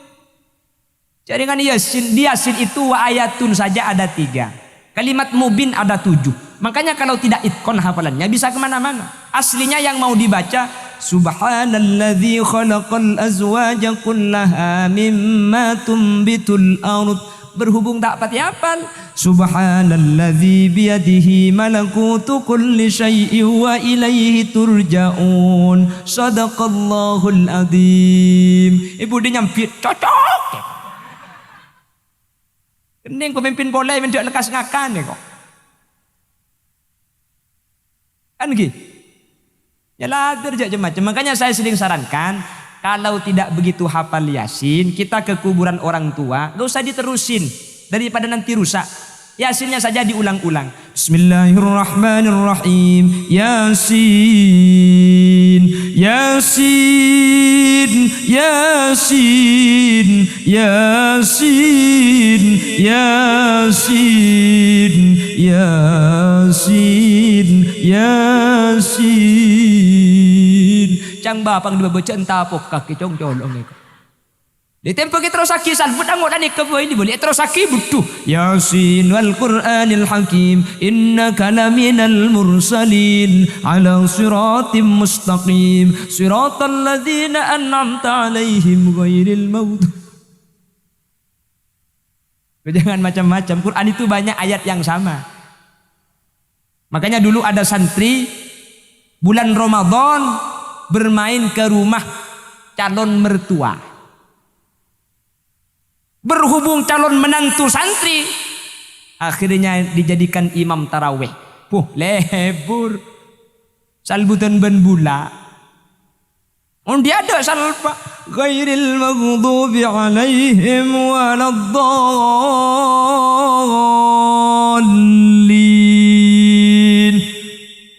Jaringan Yasin, di Yasin itu wa ayatun saja ada 3. Kalimat mubin ada 7. Makanya kalau tidak itqon hafalannya bisa kemana-mana. Aslinya yang mau dibaca Subhanalladzi khalaqal azwaja kullaha mimma tumbitul ard. Berhubung tak pati hafal Subhanalladzi biyadihi malakutu kulli syai'in wa ilaihi turja'un. Sadaqallahul adzim. Ibu dia nyampit cocok. Kening pemimpin boleh menjadi lekas ngakan ya kok. Kan gitu. Ya lah macam. Makanya saya sering sarankan kalau tidak begitu hafal Yasin, kita ke kuburan orang tua, gak usah diterusin daripada nanti rusak. Yasinnya saja diulang-ulang. Bismillahirrahmanirrahim. Yasin, Yasin, Yasin, Yasin, Yasin, Yasin, Yasin. Cang bapang dua baca entah apa kaki cong colong itu. Di tempo kita terus aki salbut anggot ani kepo ini boleh terus aki butuh. Yasin wal Qur'anil Hakim innaka laminal mursalin ala siratim mustaqim siratal ladzina an'amta alaihim ghairil maghdubi. Jangan macam-macam. Quran itu banyak ayat yang sama. Makanya dulu ada santri bulan Ramadan bermain ke rumah calon mertua. Berhubung calon menantu santri, akhirnya dijadikan imam tarawih. Lebur salbutan ben bula. Dia ada salba ghairil maghdubi alaihim waladdallin.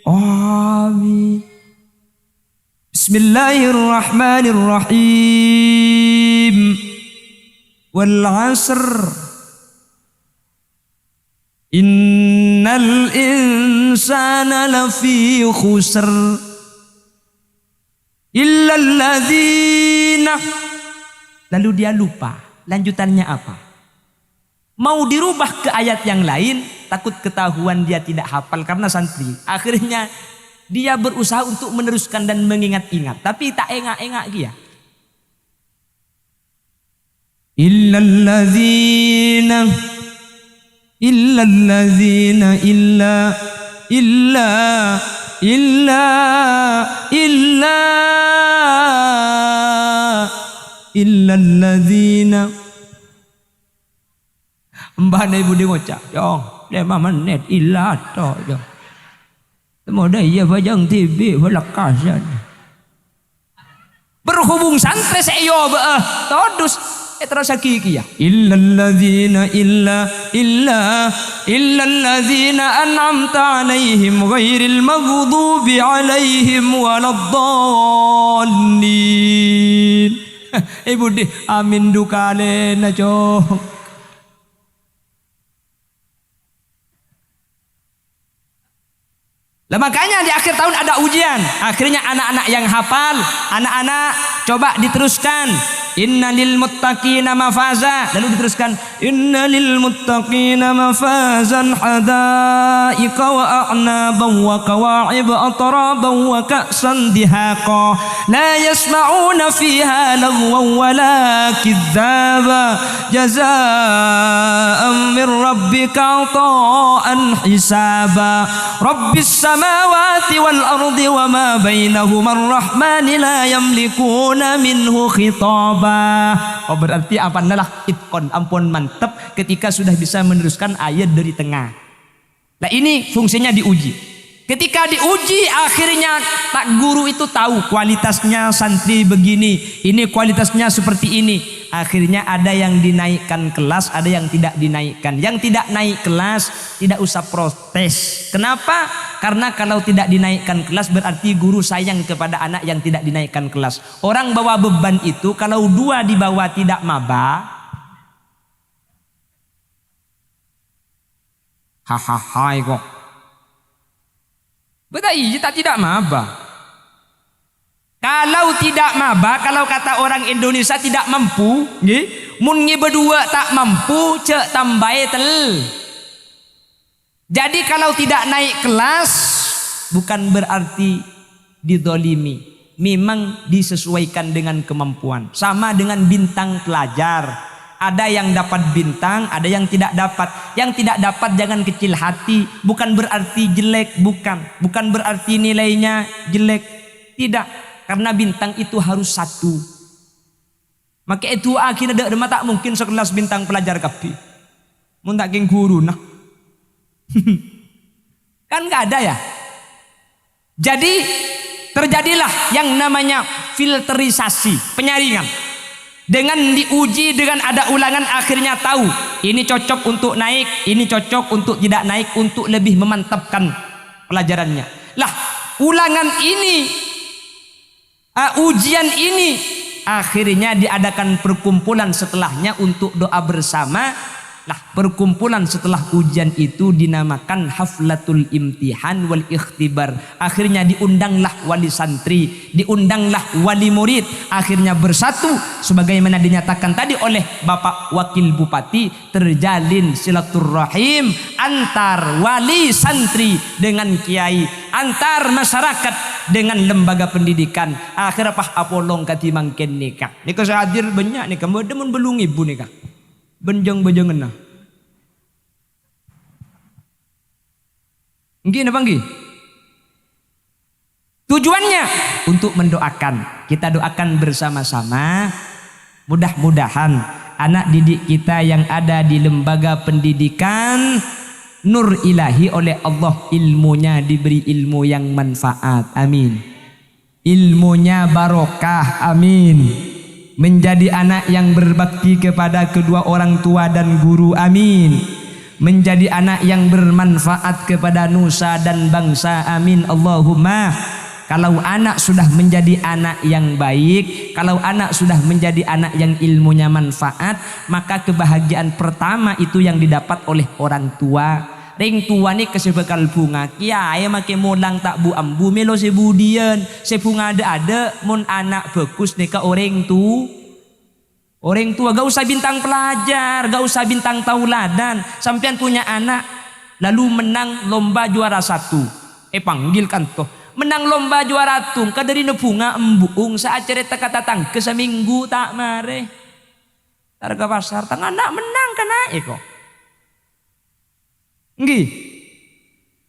Amin. Bismillahirrahmanirrahim. Wal 'asr innal insana lafi khusr illa alladzina. Lalu dia lupa lanjutannya apa. Mau dirubah ke ayat yang lain, takut ketahuan dia tidak hafal karena santri. Akhirnya dia berusaha untuk meneruskan dan mengingat-ingat, tapi tak engak-engak dia. Illalladzina illalladzina illa illalladzina. Mbah ibu dia ngocak jong 5 menit illa to jong. Temu dah ya bajang TV belakasan. Berhubung santri seyo bae todus terus hakiki ya. Illalladzina illalladzina an'amta alaihim ghairil maghdubi alaihim waladdallin. Ibu di amin dukale na cok. Lah makanya di akhir tahun ada ujian. Akhirnya anak-anak yang hafal, anak-anak coba diteruskan. Innalil muttaqina mafaza. Lalu diteruskan innalil muttaqina mafazan hadaiqa wa a'naban wa kawa'ib atraban wa ka'san dihaqa la yasma'una fiha lagwan wa la kidzaba jazaa'an min rabbika 'ata'an hisaba rabbis samawati wal ardi wa ma bainahuma ar-rahmani la yamlikuna minhu khitaba. Oh berarti apa adalah itkon, ampun mantap ketika sudah bisa meneruskan ayat dari tengah. Nah ini fungsinya diuji. Ketika diuji akhirnya tak guru itu tahu kualitasnya santri begini, ini kualitasnya seperti ini. Akhirnya ada yang dinaikkan kelas, ada yang tidak dinaikkan. Yang tidak naik kelas tidak usah protes. Kenapa? Karena kalau tidak dinaikkan kelas berarti guru sayang kepada anak yang tidak dinaikkan kelas. Orang bawa beban itu kalau 2 dibawa tidak maba, hahaha kok. Betul, kita tidak maba. Kalau tidak maba, kalau kata orang Indonesia tidak mampu, mun berdua tak mampu, cek tambai tel. Jadi kalau tidak naik kelas bukan berarti didolimi, memang disesuaikan dengan kemampuan. Sama dengan bintang pelajar, ada yang dapat bintang, ada yang tidak dapat. Yang tidak dapat jangan kecil hati, bukan berarti jelek, bukan berarti nilainya jelek, tidak. Karena bintang itu harus 1. Maka itu akhirnya ada tak mungkin sekelas bintang pelajar kapi. Mun tak king guru nah. Kan nggak ada ya. Jadi terjadilah yang namanya filterisasi, penyaringan. Dengan diuji, dengan ada ulangan, akhirnya tahu ini cocok untuk naik, ini cocok untuk tidak naik, untuk lebih memantapkan pelajarannya. Lah, ulangan ini, ujian ini, akhirnya diadakan perkumpulan setelahnya untuk doa bersama. Lah, perkumpulan setelah ujian itu dinamakan haflatul imtihan wal ikhtibar. Akhirnya diundanglah wali santri, diundanglah wali murid, akhirnya bersatu sebagaimana dinyatakan tadi oleh Bapak Wakil Bupati, terjalin silaturahim antar wali santri dengan kiai, antar masyarakat dengan lembaga pendidikan. Akhirnya Pak Apolong katimangken nikah. Nikah saya hadir banyak nikah, mudah-mudahan belum ibu nikah. Benjang-benjangan nah. Nggih napa nggih? Tujuannya untuk mendoakan. Kita doakan bersama-sama. Mudah-mudahan anak didik kita yang ada di lembaga pendidikan nur ilahi oleh Allah, ilmunya diberi ilmu yang manfaat. Amin. Ilmunya barokah. Amin. Menjadi anak yang berbakti kepada kedua orang tua dan guru. Amin. Menjadi anak yang bermanfaat kepada nusa dan bangsa. Amin. Allahumma. Kalau anak sudah menjadi anak yang baik, kalau anak sudah menjadi anak yang ilmunya manfaat, maka kebahagiaan pertama itu yang didapat oleh orang tua. Ring tua ni kesebekal bunga kiai make molang tak bu ambu melo sebudian sebunga ada mun anak bagus nih ke orang tua gak usah bintang pelajar, gak usah bintang tauladan. Sampean punya anak lalu menang lomba juara 1, panggil kan toh menang lomba juara tung kadari bunga embung saat cerita kata tangke seminggu tak mare harga pasar tang anak menang kena kok. Nggih.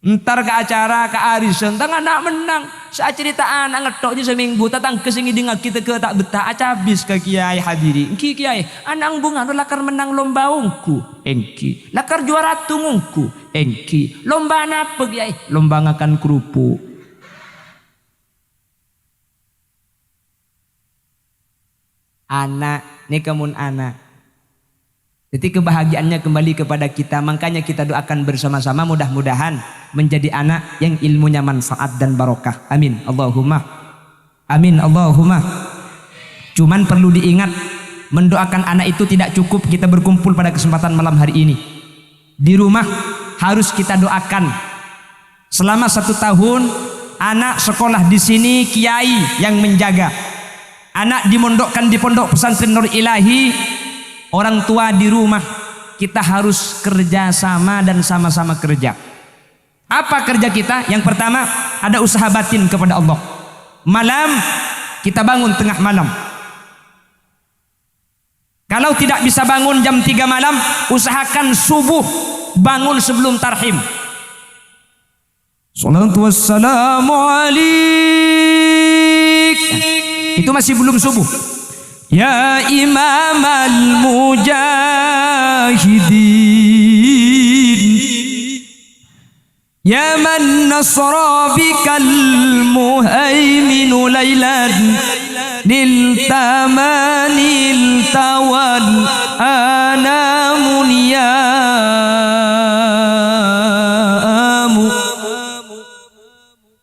Entar ke acara ke arisan tang anak menang saat cerita anak ngetoknya seminggu tatang kesingi dengan kita ke tak betah acabis ke kiai hadiri. Nggih kiai anak bunga lakar menang lomba ungku engki lakar juara tungungku engki lomba apa kiai lomba ngakan kerupuk. Anak ini kemun anak. Jadi kebahagiaannya kembali kepada kita. Makanya kita doakan bersama-sama mudah-mudahan menjadi anak yang ilmunya manfaat dan barokah. Amin. Allahumma. Amin. Allahumma. Cuman perlu diingat, mendoakan anak itu tidak cukup kita berkumpul pada kesempatan malam hari ini. Di rumah harus kita doakan. Selama 1 tahun anak sekolah di sini kiai yang menjaga. Anak dimondokkan di pondok pesantren Nur Ilahi. Orang tua di rumah kita harus kerja sama dan sama-sama kerja. Apa kerja kita? Yang pertama ada usaha batin kepada Allah. Malam kita bangun tengah malam. Kalau tidak bisa bangun jam 3 malam, usahakan subuh bangun sebelum tarhim. Salatu wassalamu alaik. Itu masih belum subuh. Ya Imam al-Mujahidin, ya man nasra bikal muhaiminu laylan lil tamanil tawal anamun yamu.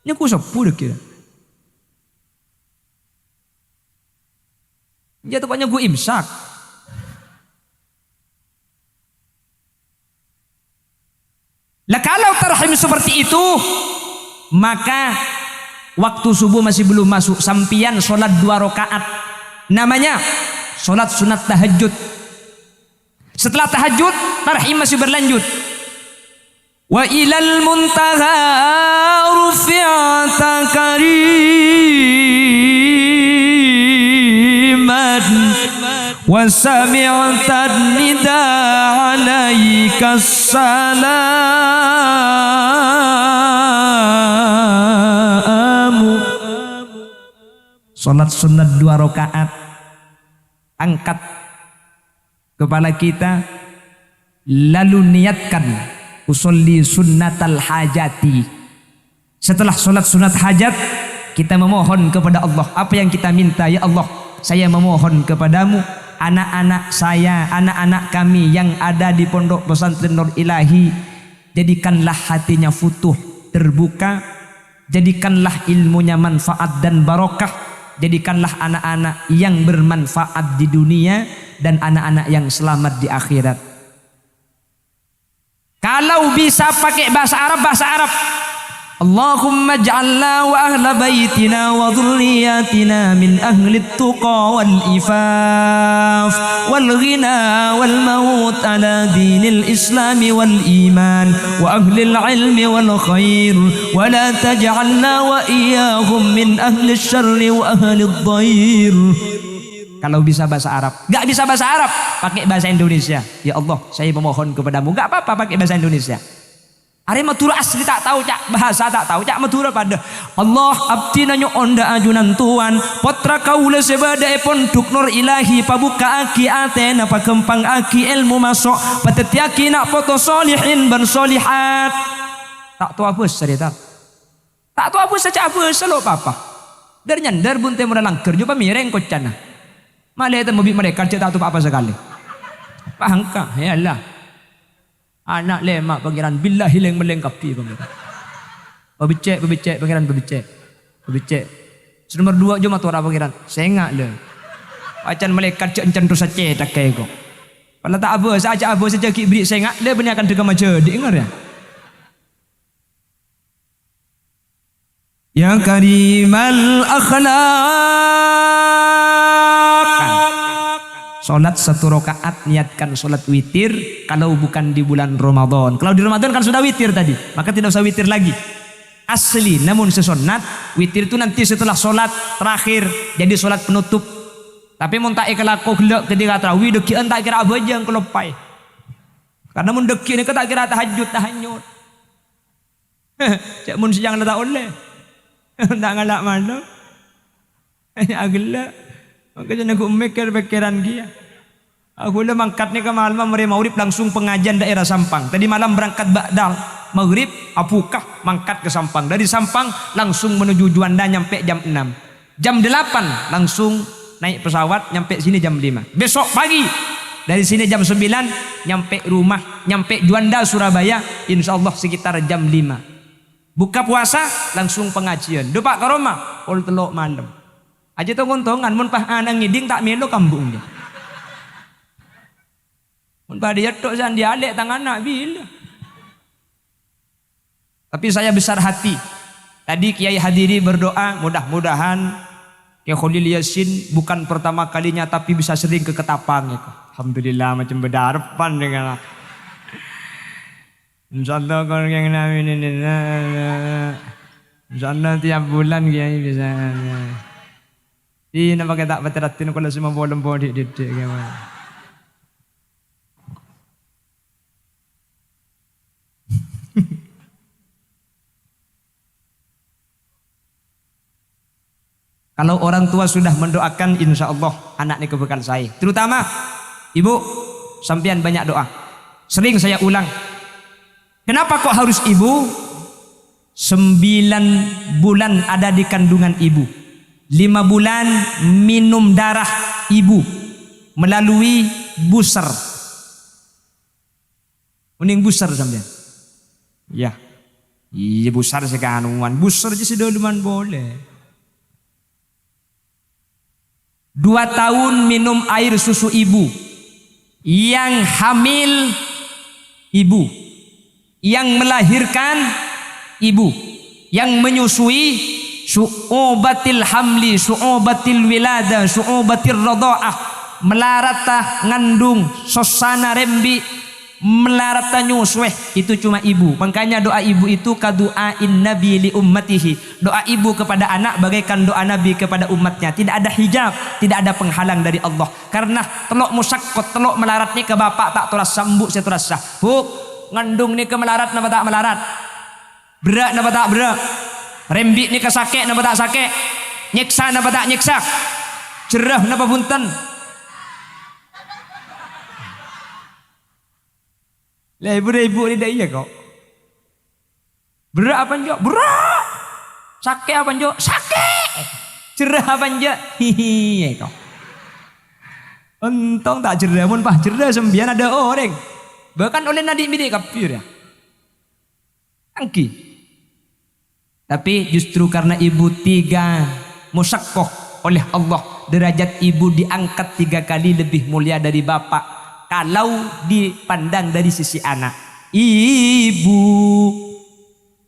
Ini aku sepuluh kira. Ya tepatnya gue imsak. Lah kalau tarhim seperti itu, maka waktu subuh masih belum masuk, sampian sholat 2 rakaat. Namanya sholat sunat tahajud. Setelah tahajud, tarhim masih berlanjut. Wa ilal muntaha rufi'ata wa sami'ta nida alaika salamu. Salat sunat 2 rakaat, angkat kepala kita lalu niatkan usolli sunnatal hajati. Setelah salat sunat hajat kita memohon kepada Allah apa yang kita minta. Ya Allah, saya memohon kepadamu anak-anak saya, anak-anak kami yang ada di Pondok Pesantren Nur Ilahi, jadikanlah hatinya futuh, terbuka, jadikanlah ilmunya manfaat dan barokah, jadikanlah anak-anak yang bermanfaat di dunia dan anak-anak yang selamat di akhirat. Kalau bisa pakai bahasa Arab, bahasa Arab. Allahumma ja'alna wa ahla baitina wa dhurriyyatina min ahli tuqa wal ifaf wal ghina wal maut ala dinil islami wal iman wa ahli ilmi wal khair wa la taj'alna wa iyyahum min ahli syarri wa ahli dhair. Kalau bisa bahasa Arab. Gak bisa bahasa Arab, pakai bahasa Indonesia. Ya Allah, saya memohon kepadamu, gak apa-apa pakai bahasa Indonesia. Are Madura asli tak tahu cak, bahasa tak tahu cak Madura pada Allah abdi nanyo onda ajunan tuan potra kaula sebada pondok Nur Ilahi pabuka aki atena pakempang aki ilmu masuk patetiaki nak foto solihin ban solihat tak tahu apa cerita tak tahu apa saja apa selo papa dari nyandar bunte mudalang kerja pamireng kocana malah itu mobil mereka tak tahu apa sekali pahangka ya Allah. Anak lemak pangeran billahi leng melengkapi pangeran. Babicek pangeran babicek. Nomor 2 jom atur pangeran. Sengak le. Acan malaikat cek encan dosa cetak kayak kok. Kalau tak apa saja apa saja ki beri sengak le benar akan dega maja dengar ya. Ya karimal akhlaq. Sholat 1 rakaat niatkan sholat witir kalau bukan di bulan Ramadan. Kalau di Ramadan kan sudah witir tadi, maka tidak usah witir lagi. Asli namun sesunat witir itu nanti setelah sholat terakhir jadi sholat penutup. Tapi mun tak ikhlas kok gelak ketika tarawih deki tak kira apa aja yang kelopai. Karena mun deki ni tak kira tahajud tahanyut. Cak mun siang tak oleh. Tak ngalak malam. Agak makanya aku mikir pikiran dia. Aku udah mangkat nih ke malam maghrib langsung pengajian daerah Sampang. Tadi malam berangkat ba'dal maghrib apukah mangkat ke Sampang. Dari Sampang langsung menuju Juanda nyampe jam 6. Jam 8 langsung naik pesawat nyampe sini jam 5. Besok pagi dari sini jam 9 nyampe rumah, nyampe Juanda Surabaya insyaallah sekitar jam 5. Buka puasa langsung pengajian. Dupak ke rumah pol telok malam. Aja tu ngontongan mun pah anang ngiding tak melo kambung dia. Mun pah dia tok san dia alek tangan anak bila. Tapi saya besar hati. Tadi Kiai Hadiri berdoa mudah-mudahan Kiai Khalil Yasin bukan pertama kalinya tapi bisa sering ke Ketapang ya. Alhamdulillah macam berdarpan dengan insyaallah kalau yang namin ini insyaallah tiap bulan Kiai bisa. Ini pakai tak berteratin kalau semua bolong body didik gimana? Kalau orang tua sudah mendoakan, insya Allah anak ini kebekal saya. Terutama ibu, sampean banyak doa. Sering saya ulang. Kenapa kok harus ibu? 9 bulan ada di kandungan ibu. 5 bulan minum darah ibu melalui buser. Mending buser sampean. Ya. Iya buser sekanuan. Buser aja sedaluman boleh. 2 tahun minum air susu ibu. Yang hamil ibu. Yang melahirkan ibu. Yang menyusui su'ubatil hamli, su'ubatil wilada, su'ubatil radha'ah, melarata ngandung, sosana rembi, melarata nyusweh, itu cuma ibu. Makanya doa ibu itu kadu'ain nabi li ummatihi. Doa ibu kepada anak bagaikan doa nabi kepada umatnya. Tidak ada hijab, tidak ada penghalang dari Allah. Karena telok musakkot, telok melarat ni ke bapak tak turas sambuk saya turas sah. Buk, ngandung ni ke melarat napa tak melarat? Berat napa tak berat? Rembik ni kesakek napa tak sakek, nyiksa napa tak nyiksa, cerah napa punten. Lah ibu ni dah iya kok. Berat apa njo? Berat. Sakek apa njo? Sakek. Cerah apa njo? Hihi kok. Untung tak cerdas mun pah cerdas sembian ada orang. Bahkan oleh nadik bidik kafir ya. Angki. Tapi justru karena ibu tiga musyaqqah oleh Allah, derajat ibu diangkat 3 kali lebih mulia dari bapak kalau dipandang dari sisi anak. Ibu,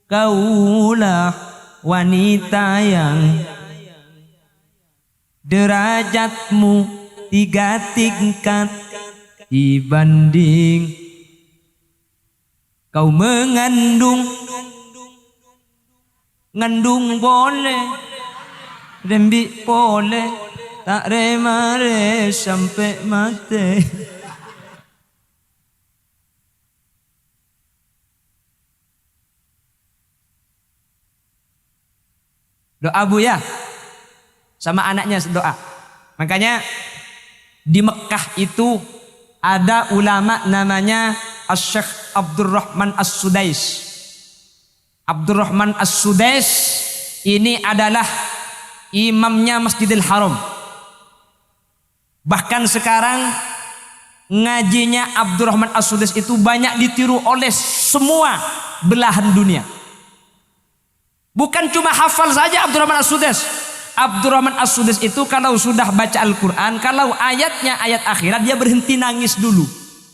kaulah wanita yang derajatmu 3 tingkat dibanding kau mengandung. Ngandung boleh, rembi boleh, tak remare sampai mati. Doa Buya sama anaknya doa. Makanya di Mekah itu ada ulama namanya Asy-Syaikh Abdurrahman As-Sudais. Abdurrahman As-Sudais ini adalah imamnya Masjidil Haram. Bahkan sekarang ngajinya Abdurrahman As-Sudais itu banyak ditiru oleh semua belahan dunia. Bukan cuma hafal saja Abdurrahman As-Sudais. Abdurrahman As-Sudais itu kalau sudah baca Al-Quran, kalau ayatnya ayat akhirat, dia berhenti nangis dulu.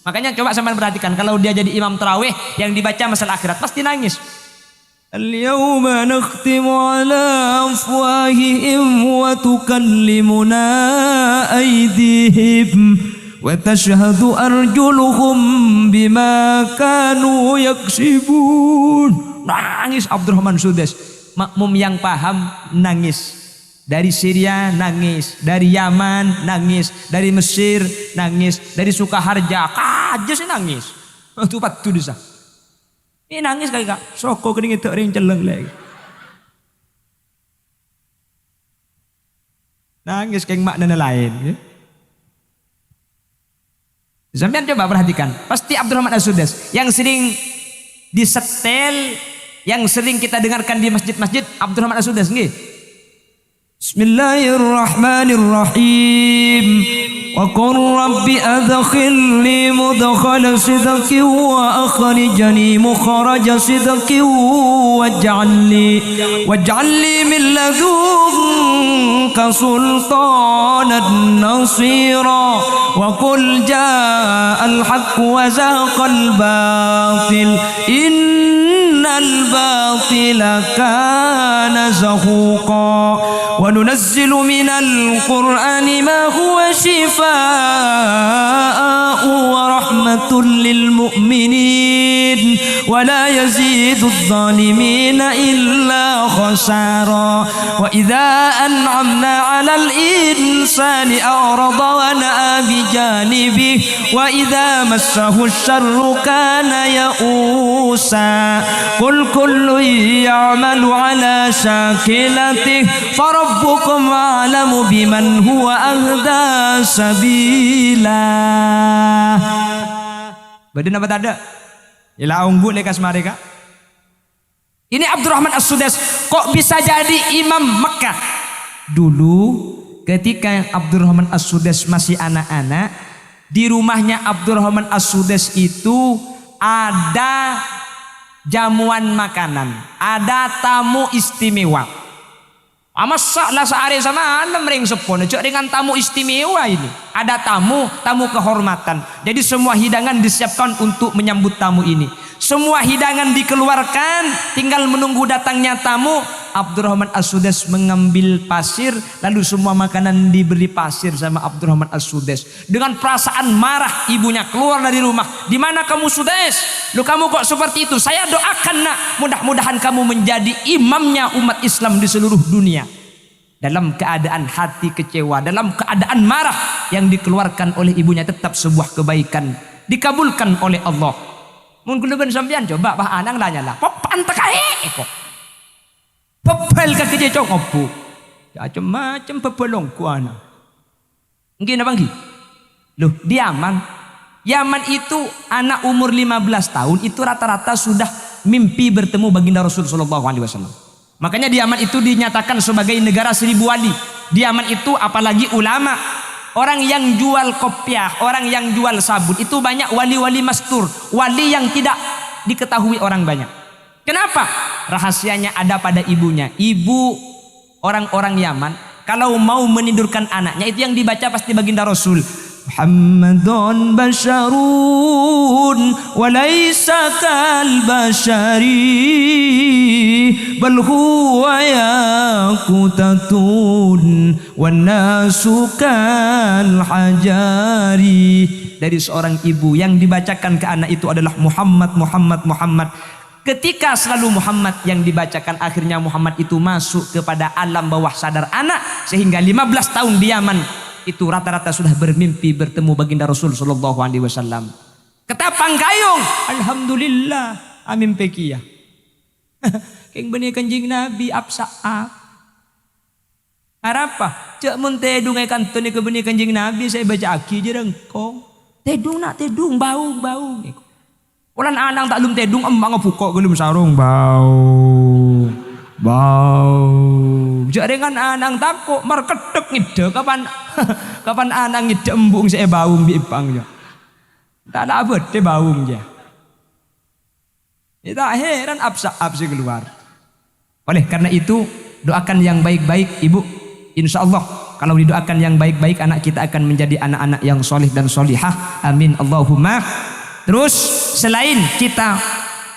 Makanya coba sampean perhatikan, kalau dia jadi imam tarawih yang dibaca masalah akhirat pasti nangis. Al-yawma nakhtimu ala afwahihim wa tukallimuna aydihim wa tashhadu arjuluhum bima kanu yaksibun. Nangis Abdurrahman As-Sudais. Makmum yang paham nangis. Dari Syria nangis, dari Yaman nangis, dari Mesir nangis, dari Sukaharja kaja sih nangis. Itu patu desa. Ini nangis kak, soko kening itu ring celeng lagi. Nangis kayak makna lain. Sampean coba perhatikan, pasti Abdurrahman As-Sudais yang sering disetel, yang sering kita dengarkan di masjid-masjid, Abdurrahman As-Sudais nggih. Bismillahirrahmanirrahim. Wa qur rabbi adkhilni mudkhala sidqin wa akhrijni mukhraja sidqin waj'alni min ladunka sultanan nasira wa qul ja'al haqq wa zaqal batil innal batila kana zahuqa wa nunazzilu minal qur'ani ma huwa shifaa'un wa rahmatun lil mu'minin wa la yazidu adh-dhalimina illa khasara wa idza an'amna 'alal insani a'rada wa na'a bi janibihi wa idza massahu asy-syarru kana ya'usa qul kullu ya'malu 'ala shakilatihi farabbukum a'lamu biman huwa ahda sabila. Badan apa ada? Ila unggu lekas mereka. Ini Abdurrahman As-Sudais kok bisa jadi imam Mekah? Dulu ketika Abdurrahman As-Sudais masih anak-anak, di rumahnya Abdurrahman As-Sudais itu ada jamuan makanan, ada tamu istimewa. Masa lah sehari sama alam ring sepon, dengan tamu istimewa ini. Ada tamu kehormatan. Jadi semua hidangan disiapkan untuk menyambut tamu ini. Semua hidangan dikeluarkan, tinggal menunggu datangnya tamu. Abdurrahman As-Sudais mengambil pasir, lalu semua makanan diberi pasir sama Abdurrahman As-Sudais. Dengan perasaan marah ibunya keluar dari rumah. Di mana kamu Sudais? Lu kamu kok seperti itu? Saya doakan nak, mudah-mudahan kamu menjadi imamnya umat Islam di seluruh dunia. Dalam keadaan hati kecewa, dalam keadaan marah, yang dikeluarkan oleh ibunya tetap sebuah kebaikan, dikabulkan oleh Allah. Mungkin ben sampean coba bah anang nanya lah, popan tekae kok. Pepel kaki dia cok opo. Macam-macam pepelong ku ana. Nggih napa nggih? Loh, di Yaman. Yaman itu anak umur 15 tahun itu rata-rata sudah mimpi bertemu baginda Rasul sallallahu alaihi wasallam. Makanya di Yaman itu dinyatakan sebagai negara 1000 wali. Di Yaman itu apalagi ulama orang yang jual kopiah, orang yang jual sabun, itu banyak wali-wali mastur, wali yang tidak diketahui orang banyak. Kenapa? Rahasianya ada pada ibunya. Ibu orang-orang Yaman kalau mau menidurkan anaknya, itu yang dibaca pasti baginda Rasul. Muhammadun basharun wa laysa kal bashari bal huwa yaqutatun wan nasu kal hajari. Dari seorang ibu yang dibacakan ke anak itu adalah Muhammad, Muhammad, Muhammad. Ketika selalu Muhammad yang dibacakan, akhirnya Muhammad itu masuk kepada alam bawah sadar anak, sehingga 15 tahun di Yaman itu rata-rata sudah bermimpi bertemu baginda Rasul sallallahu alaihi wasallam. Ketapang kayung, alhamdulillah, amin pekia. Keng benih kanjing Nabi absa'a. Harapa, cek mun tedung ai kantun ke benih kanjing Nabi saya baca aki je rengkong. Tedung nak tedung bau. Ulan anang tak lum tedung embang buka gelum sarung bau. Jaringan anang takut marketek ngide kapan anang ngide embung saya baung bipang ya. Tak ada abad de baung ya. Kita heran absa keluar. Oleh karena itu doakan yang baik-baik ibu. Insya Allah kalau didoakan yang baik-baik anak kita akan menjadi anak-anak yang solih dan solihah. Amin Allahumma. Terus selain kita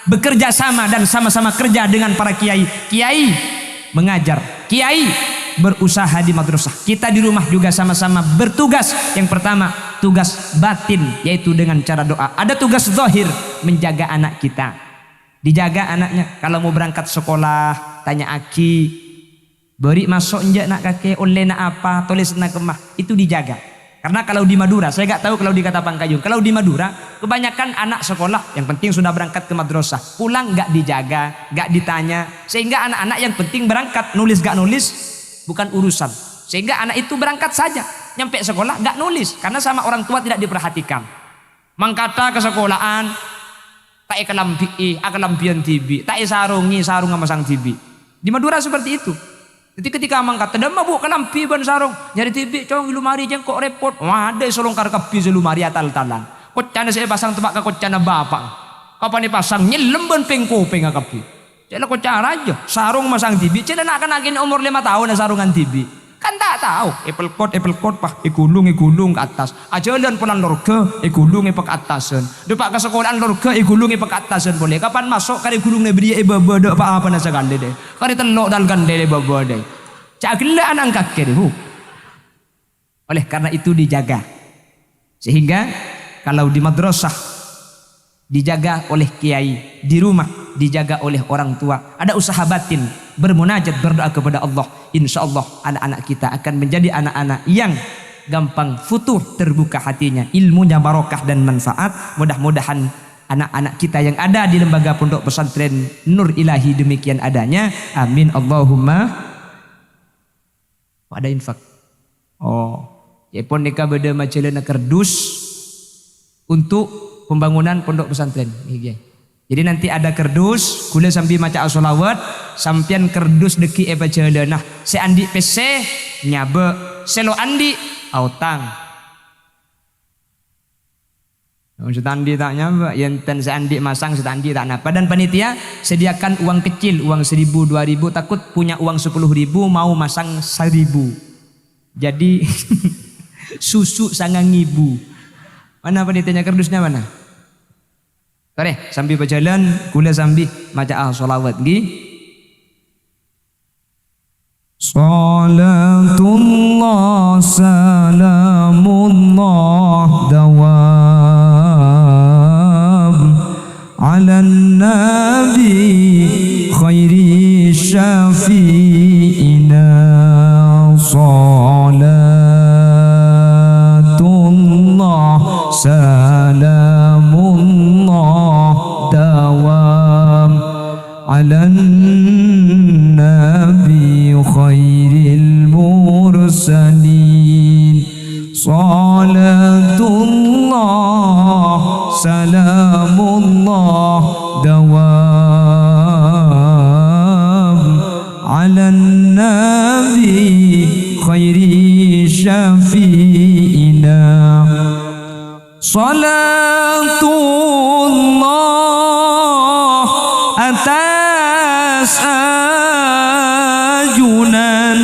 bekerja sama dan sama-sama kerja dengan para kiai mengajar, kiai berusaha di madrasah, kita di rumah juga sama-sama bertugas. Yang pertama tugas batin, yaitu dengan cara doa. Ada tugas zahir, menjaga anak kita, dijaga anaknya. Kalau mau berangkat sekolah tanya aki, beri masuk enjak nak kakek, oleh nak apa, tulis nak kemah, itu dijaga. Karena kalau di Madura, saya nggak tahu kalau di Ketapang Kayung. Kalau di Madura, kebanyakan anak sekolah yang penting sudah berangkat ke madrasah, pulang nggak dijaga, nggak ditanya, sehingga anak-anak yang penting berangkat, nulis nggak nulis bukan urusan. Sehingga anak itu berangkat saja, nyampe sekolah nggak nulis, karena sama orang tua tidak diperhatikan. Mangkata ke sekolahan, tak kelampian tibi, tak sarung sama sang tibi. Di Madura seperti itu. Jadi ketika mangkat tedam mabuk kelampi ban sarung nyari tibi cong lumari jeng kok repot. Ada solongkar kepi lumari atal-talan. Kocana saya pasang tebak ke kocana bapak. Kapan dipasang nyelem ban pengkopeng kepi. Cela kocara aja sarung masang tibi. Cela nak akin umur 5 tahun sarungan tibi. Kan tak tahu. Apple coat pah ikulung ke atas. Ajalan pulang lorga ikulung ke atasan. Depak ke sekolahan lorga ikulung ke atasan boleh. Kapan masuk kari gulung ne beri bebe dek apa nasa gande deh. Kari telok dal gande deh bebe deh. Cakila anang kakek deh. Oleh karena itu dijaga. Sehingga kalau di madrasah dijaga oleh kiai, di rumah dijaga oleh orang tua, ada usaha batin, bermunajat, berdoa kepada Allah. Insya Allah anak-anak kita akan menjadi anak-anak yang gampang futuh, terbuka hatinya, ilmunya barokah dan manfaat. Mudah-mudahan anak-anak kita yang ada di lembaga pondok pesantren Nur Ilahi demikian adanya. Amin Allahumma. Ada infak. Oh, ya pun nikah beda macelana kerdus untuk pembangunan pondok pesantren. Jadi nanti ada kerdus, kula sambil maca as-sholawat, sampian kerdus deki baca nah, se andi pese nyabe, selo andi autang. Setandi tak nyabe, yenten se andi masang setandi tak napa. Dan panitia sediakan uang kecil, uang 1.000, 2.000, takut punya uang 10.000 mau masang 1.000. Jadi susu sangang ibu. Mana panitianya kerdusnya mana? Tore, sambil berjalan, kula sambil maca sholawat nggih. Salatullah salamullah dawam ala nabi khairi syafi'ina salatullah salamullah dawam ala nabi khairil mursalin salatullah salamullah dawam ala nabi khairi syafi'i Salatullah atas ajunan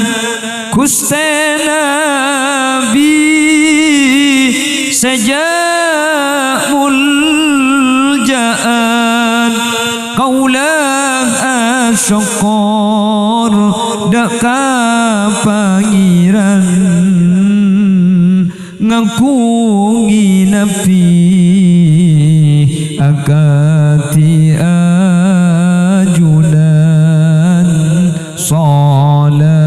Gusti Nabi sejak muljaan kaulah asyakor deka pangiran ngakungi nabi akati ajunan salatullah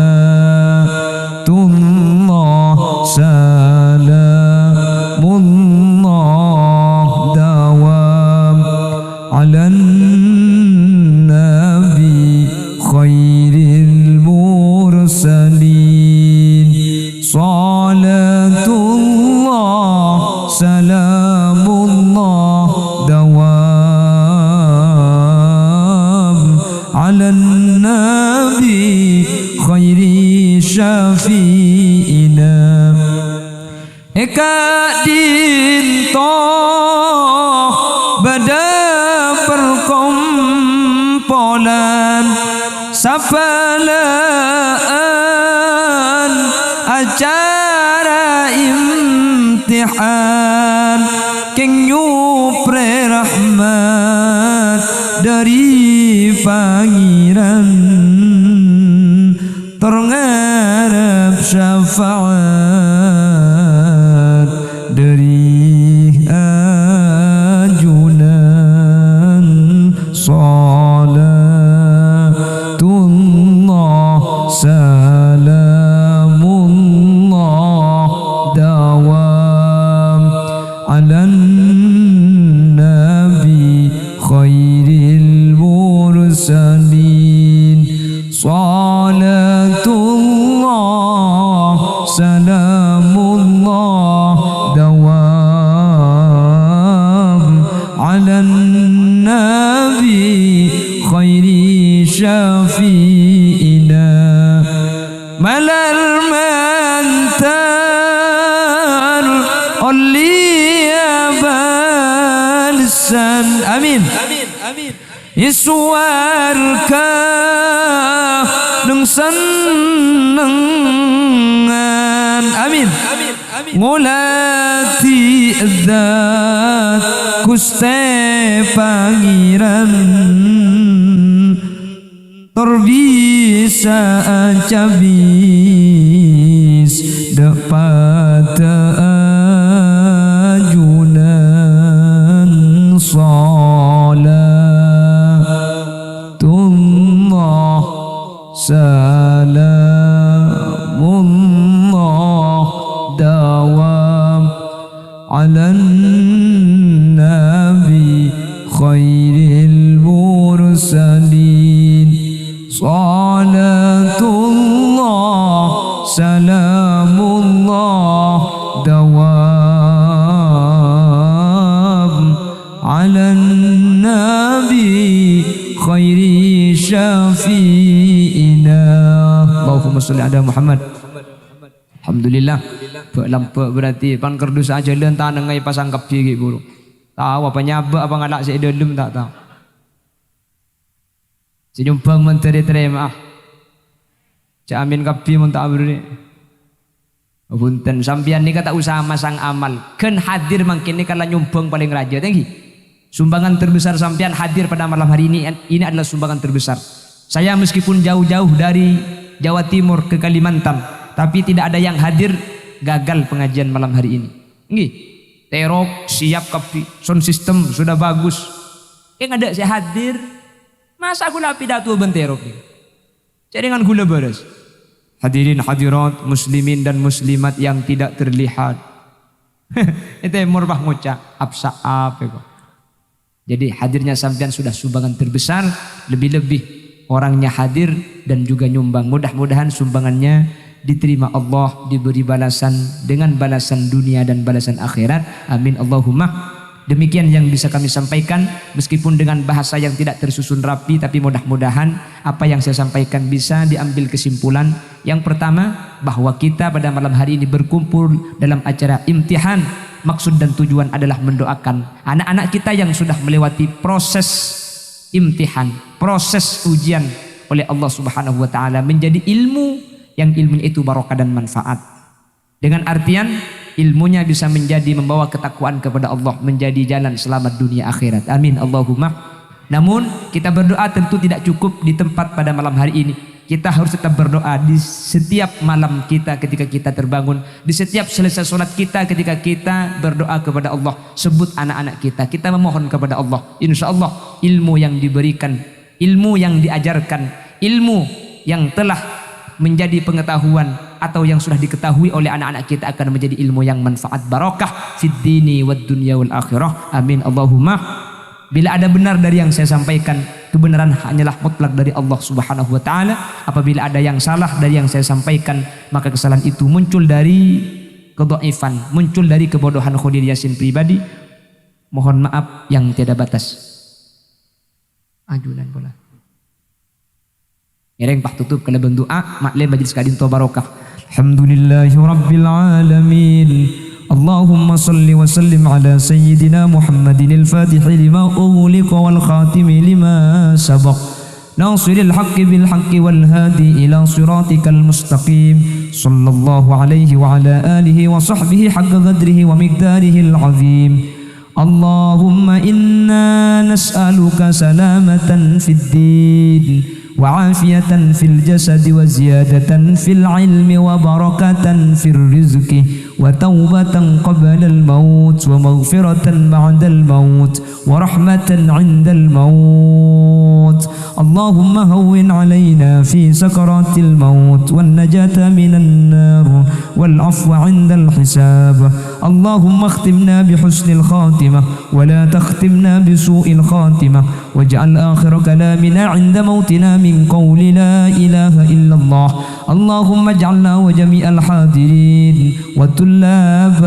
salamullah dawam ala nabi khairil mursalin salatullah salamullah dawam ala nabi khairi syafi'ina eka dinto bada perkompolan safalaan acara imtihan keng nyupre rahmat dari pangeran terngarap syafaat dari ajunan salatullah salamullah dawam ala nabi khairil mursalin salatullah salamullah dawam ala nabi khairi syafi'ina malal mantar olliya balsan amin iswarka nung senengan amin ngulati zat Gusti pangeran terbisa cabis dapat ajunan salatullah salamullah dawam ala nabi khairil mursalin salatullah salamullah dawam ala nabi khairi syafi'ina Allahumma salli ala Muhammad. Alhamdulillah lampak berarti pan kerdus aja lentah nengai pasang kapi gitu buruk tahu apa nyabak apa ngalak saya dalam tak tahu senyumpang menteri terima cak amin kapi mun tak beri punten sampian ni kata usaha masang amal kan hadir mungkin ni kalau nyumbang paling raja tinggi sumbangan terbesar sampian hadir pada malam hari ini adalah sumbangan terbesar saya meskipun jauh-jauh dari Jawa Timur ke Kalimantan tapi tidak ada yang hadir gagal pengajian malam hari ini nggih terok siap kapi sound system sudah bagus yang ada saya hadir masa gula pidato benterok jadi dengan gula beres hadirin hadirat muslimin dan muslimat yang tidak terlihat itu murbah ngucap absa apa kok jadi hadirnya sampean sudah sumbangan terbesar lebih-lebih orangnya hadir dan juga nyumbang mudah-mudahan sumbangannya diterima Allah diberi balasan dengan balasan dunia dan balasan akhirat amin Allahumma. Demikian yang bisa kami sampaikan meskipun dengan bahasa yang tidak tersusun rapi tapi mudah-mudahan apa yang saya sampaikan bisa diambil kesimpulan. Yang pertama bahwa kita pada malam hari ini berkumpul dalam acara imtihan maksud dan tujuan adalah mendoakan anak-anak kita yang sudah melewati proses imtihan, proses ujian oleh Allah Subhanahu wa taala menjadi ilmu yang ilmunya itu barokah dan manfaat. Dengan artian ilmunya bisa menjadi membawa ketakwaan kepada Allah, menjadi jalan selamat dunia akhirat. Amin Allahumma. Namun kita berdoa tentu tidak cukup di tempat pada malam hari ini. Kita harus tetap berdoa di setiap malam kita ketika kita terbangun, di setiap selesai sholat kita ketika kita berdoa kepada Allah. Sebut anak-anak kita, kita memohon kepada Allah. Insya Allah ilmu yang diberikan, ilmu yang diajarkan, ilmu yang telah menjadi pengetahuan atau yang sudah diketahui oleh anak-anak kita akan menjadi ilmu yang manfaat barokah fid dini wad dunya wal akhirah. Amin Allahumma. Bila ada benar dari yang saya sampaikan, kebenaran hanyalah mutlak dari Allah Subhanahu wa taala. Apabila ada yang salah dari yang saya sampaikan, maka kesalahan itu muncul dari kedhaifan, muncul dari kebodohan Khalil Yasin pribadi. Mohon maaf yang tiada batas. Ajunan bola. Ngereng pak tutup kalau bendoa maklem majlis kadin to barokah. Alhamdulillahi rabbil alamin. اللهم صل وسلم على سيدنا محمد الفاتح لما أغلق والخاتم لما سبق ناصر الحق بالحق والهادي إلى صراطك المستقيم صلى الله عليه وعلى آله وصحبه حق قدره ومقداره العظيم. اللهم إنا نسألك سلامة في الدين وعافية في الجسد وزيادة في العلم وبركة في الرزق وتوبة قبل الموت ومغفرة بعد الموت ورحمة عند الموت. اللهم هون علينا في سكرات الموت والنجاة من النار والعفو عند الحساب. اللهم اختمنا بحسن الخاتمة ولا تختمنا بسوء الخاتمة واجعل آخر كلامنا عند موتنا من قول لا إله إلا الله. اللهم اجعلنا وجميع الحاضرين والطلاب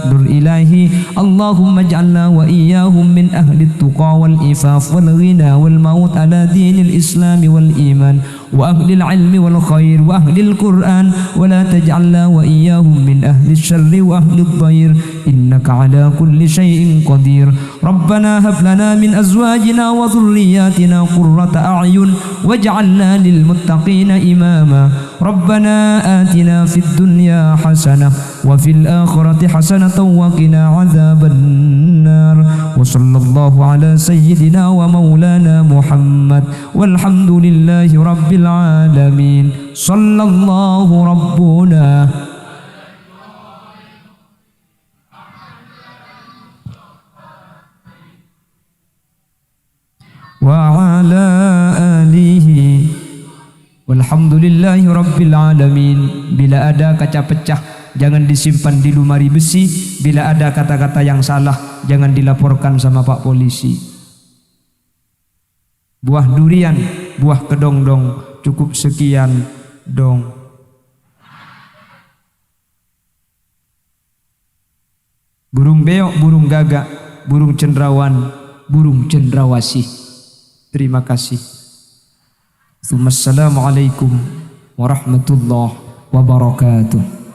نور إلهي. اللهم اجعلنا وإياهم من أهل التقى والإفاف والغنى والموت على دين الإسلام والإيمان وأهل العلم والخير وأهل القرآن ولا تجعلنا وإياهم من أهل الشر وأهل الضير إنك على كل شيء قدير. ربنا هب لنا من أزواجنا وذرياتنا قرة أعين واجعلنا للمتقين إماما. ربنا آتنا في الدنيا حسنة وفي الآخرة حسنة وقنا عذاب النار. وصلى الله على سيدنا ومولانا محمد والحمد لله رب العالمين. صلى الله ربنا وعلى آله walhamdulillahi rabbil alamin. Bila ada kaca pecah jangan disimpan di lemari besi. Bila ada kata-kata yang salah jangan dilaporkan sama Pak Polisi. Buah durian, buah kedongdong, cukup sekian dong. Burung beok, burung gagak, burung cendrawan, burung cendrawasih. Terima kasih. Assalamualaikum warahmatullahi wabarakatuh.